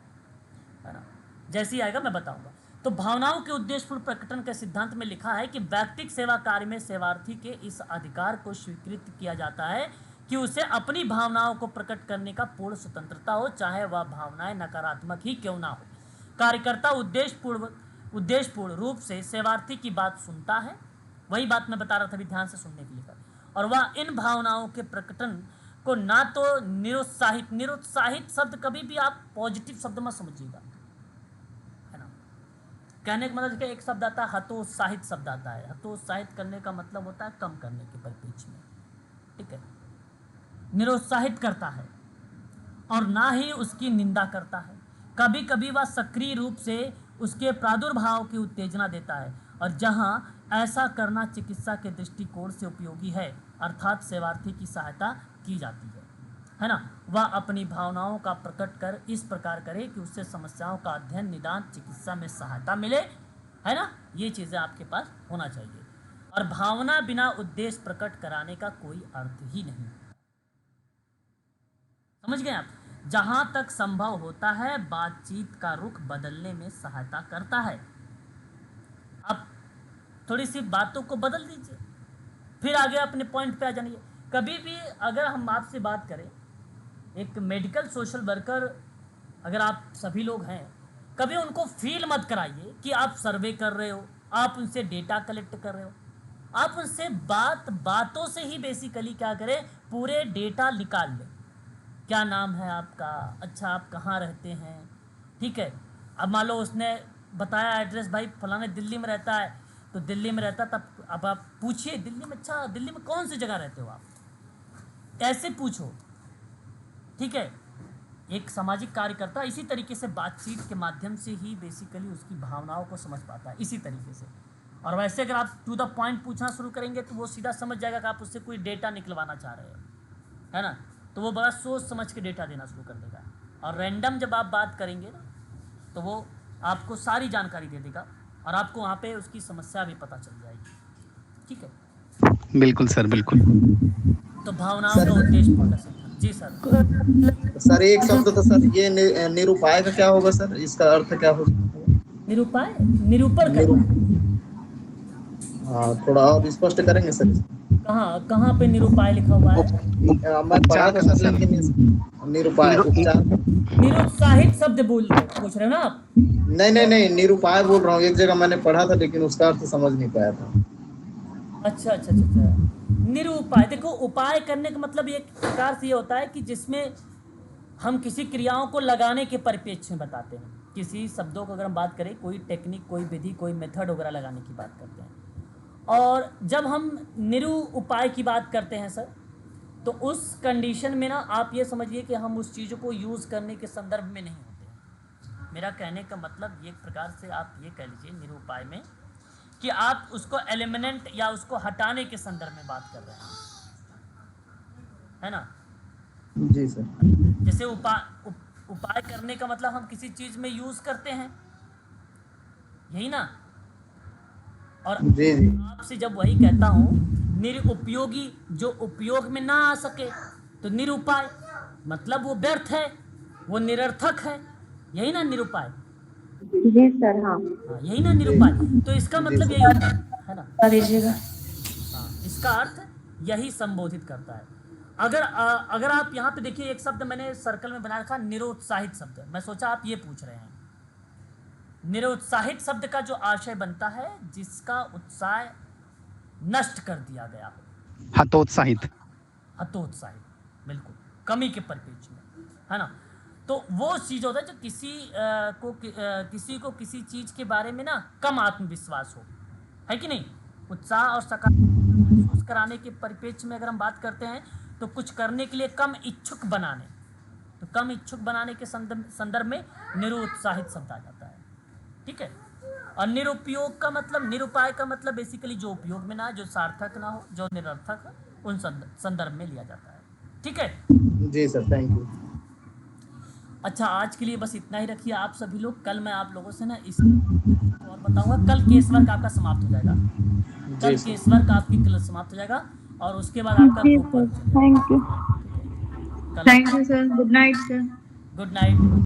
है ना। जैसे ही आएगा मैं बताऊंगा। तो भावनाओं के उद्देश्यपूर्ण प्रकटन के सिद्धांत में लिखा है कि व्यक्तिगत सेवा कार्य में सेवार्थी के इस अधिकार को स्वीकृत किया जाता है कि उसे अपनी भावनाओं को प्रकट करने का पूर्ण स्वतंत्रता हो, चाहे वह भावनाएं नकारात्मक ही क्यों ना हो। कार्यकर्ता उद्देश्यपूर्ण रूप से सेवार्थी की बात सुनता है, वही बात मैं बता रहा था अभी, ध्यान से सुनने के लिए, और वह इन भावनाओं के प्रकटन को ना तो निरुत्साहित शब्द कभी भी आप पॉजिटिव शब्द मत समझिएगा, है ना। कहने का मतलब एक शब्द आता है हतोत्साहित शब्द आता है। हतोत्साहित करने का मतलब होता है कम करने के परिप्रेक्ष्य में, ठीक है। निरुत्साहित करता है और ना ही उसकी निंदा करता है। कभी कभी वह सक्रिय रूप से उसके प्रादुर्भाव की उत्तेजना देता है, और जहां ऐसा करना चिकित्सा के दृष्टिकोण से उपयोगी है, अर्थात सेवार्थी की सहायता की जाती है ना। वह अपनी भावनाओं का प्रकट कर इस प्रकार करे कि उससे समस्याओं का अध्ययन, निदान, चिकित्सा में सहायता मिले, है ना। ये चीज़ें आपके पास होना चाहिए। और भावना बिना उद्देश्य प्रकट कराने का कोई अर्थ ही नहीं, समझ गए आप। जहां तक संभव होता है बातचीत का रुख बदलने में सहायता करता है। अब थोड़ी सी बातों को बदल दीजिए, फिर आगे अपने पॉइंट पे आ जाइए। कभी भी अगर हम आपसे बात करें, एक मेडिकल सोशल वर्कर अगर आप सभी लोग हैं, कभी उनको फील मत कराइए कि आप सर्वे कर रहे हो, आप उनसे डेटा कलेक्ट कर रहे हो। आप उनसे बातों से ही बेसिकली क्या करें, पूरे डेटा निकाल लें। क्या नाम है आपका, अच्छा आप कहाँ रहते हैं, ठीक है। अब मान लो उसने बताया एड्रेस, भाई फलाने दिल्ली में रहता है, तो दिल्ली में रहता, तब अब आप पूछिए दिल्ली में, अच्छा दिल्ली में कौन सी जगह रहते हो आप, ऐसे पूछो, ठीक है। एक सामाजिक कार्यकर्ता इसी तरीके से बातचीत के माध्यम से ही बेसिकली उसकी भावनाओं को समझ पाता है, इसी तरीके से। और वैसे अगर आप टू द पॉइंट पूछना शुरू करेंगे तो वो सीधा समझ जाएगा कि आप उससे कोई डेटा निकलवाना चाह रहे हैं, है ना, तो वो बड़ा सोच समझ के डेटा देना शुरू कर देगा। और रैंडम जब आप बात करेंगे ना तो वो आपको सारी जानकारी दे देगा और आपको वहाँ पे उसकी समस्या भी पता चल जाएगी। ठीक है, बिल्कुल सर, बिल्कुल। तो भावनाओं का उद्देश्य प्रदर्शन। जी सर। सर एक शब्द था सर, ये निरुपाय का क्या होगा सर, इसका अर्थ क्या होगा? निरूपाय, निरूपण करना। हाँ, थोड़ा और स्पष्ट करेंगे सर? कहाँ कहाँ पे निरूपाय लिखा हुआ है? मैं पढ़ा था सर, लेकिन निरुपाय उपचार, निरुत्साहित शब्द पूछ रहे हो ना आप? नहीं, निरुपाय बोल रहा हूँ। एक जगह मैंने पढ़ा था लेकिन उसका अर्थ समझ नहीं पाया था। अच्छा। निरूपाय, देखो उपाय करने का मतलब एक प्रकार से ये होता है कि जिसमें हम किसी क्रियाओं को लगाने के परिप्रेक्ष्य में बताते हैं। किसी शब्दों को अगर हम बात करें, कोई टेक्निक, कोई विधि, कोई मेथड वगैरह लगाने की बात करते हैं। और जब हम निरूपाय की बात करते हैं सर, तो उस कंडीशन में ना आप ये समझिए कि हम उस चीज़ों को यूज़ करने के संदर्भ में नहीं होते हैं। मेरा कहने का मतलब एक प्रकार से आप ये कह लीजिए निरूपाय में कि आप उसको एलिमिनेंट या उसको हटाने के संदर्भ में बात कर रहे हैं, है ना? जी सर। जैसे उपाय करने का मतलब हम किसी चीज़ में यूज़ करते हैं, यही ना? और जी। आपसे जब वही कहता हूँ निरुपयोगी, जो उपयोग में ना आ सके, तो निरुपाय मतलब वो व्यर्थ है, वो निरर्थक है, यही ना निरुपाय? जी सर। हाँ, यही ना निरुपाय। तो इसका मतलब यही होता है ना? बता दीजिएगा। हाँ, इसका अर्थ यही संबोधित करता है। अगर आप यहाँ पे देखिए, एक शब्द मैंने सर्कल में बना रखा, निरुत्साहित शब्द। मैं सोचा आप ये पूछ रहे हैं। निरुत्साहित शब्द का जो आशय बनता है जिसका उत्साह नष्ट कर दिया गया हो। हतोत्साहित, बिल्कुल, कमी के परिप्रेक्ष्य में, है ना? तो वो चीज़ होता है जो किसी को किसी चीज़ के बारे में ना कम आत्मविश्वास हो, है कि नहीं? उत्साह और सकारात्मक महसूस कराने के परिप्रेक्ष्य में अगर हम बात करते हैं तो कुछ करने के लिए कम इच्छुक बनाने, तो कम इच्छुक बनाने के संदर्भ में निरुत्साहित शब्द आ जाता है। ठीक है। और निरुपयोग का मतलब, निरुपाय का मतलब बेसिकली जो उपयोग में ना, जो सार्थक ना हो, जो निरर्थक हो, उन संदर्भ में लिया जाता है। ठीक है जी सर, थैंक यू। अच्छा, आज के लिए बस इतना ही रखिए आप सभी लोग। कल मैं आप लोगों से ना इस और बताऊंगा। कल केस वर्क आपका समाप्त हो जाएगा। कल केस वर्क आपकी क्लास समाप्त हो जाएगा और उसके बाद आपका thank you. Thank you sir. Good night sir. Good night.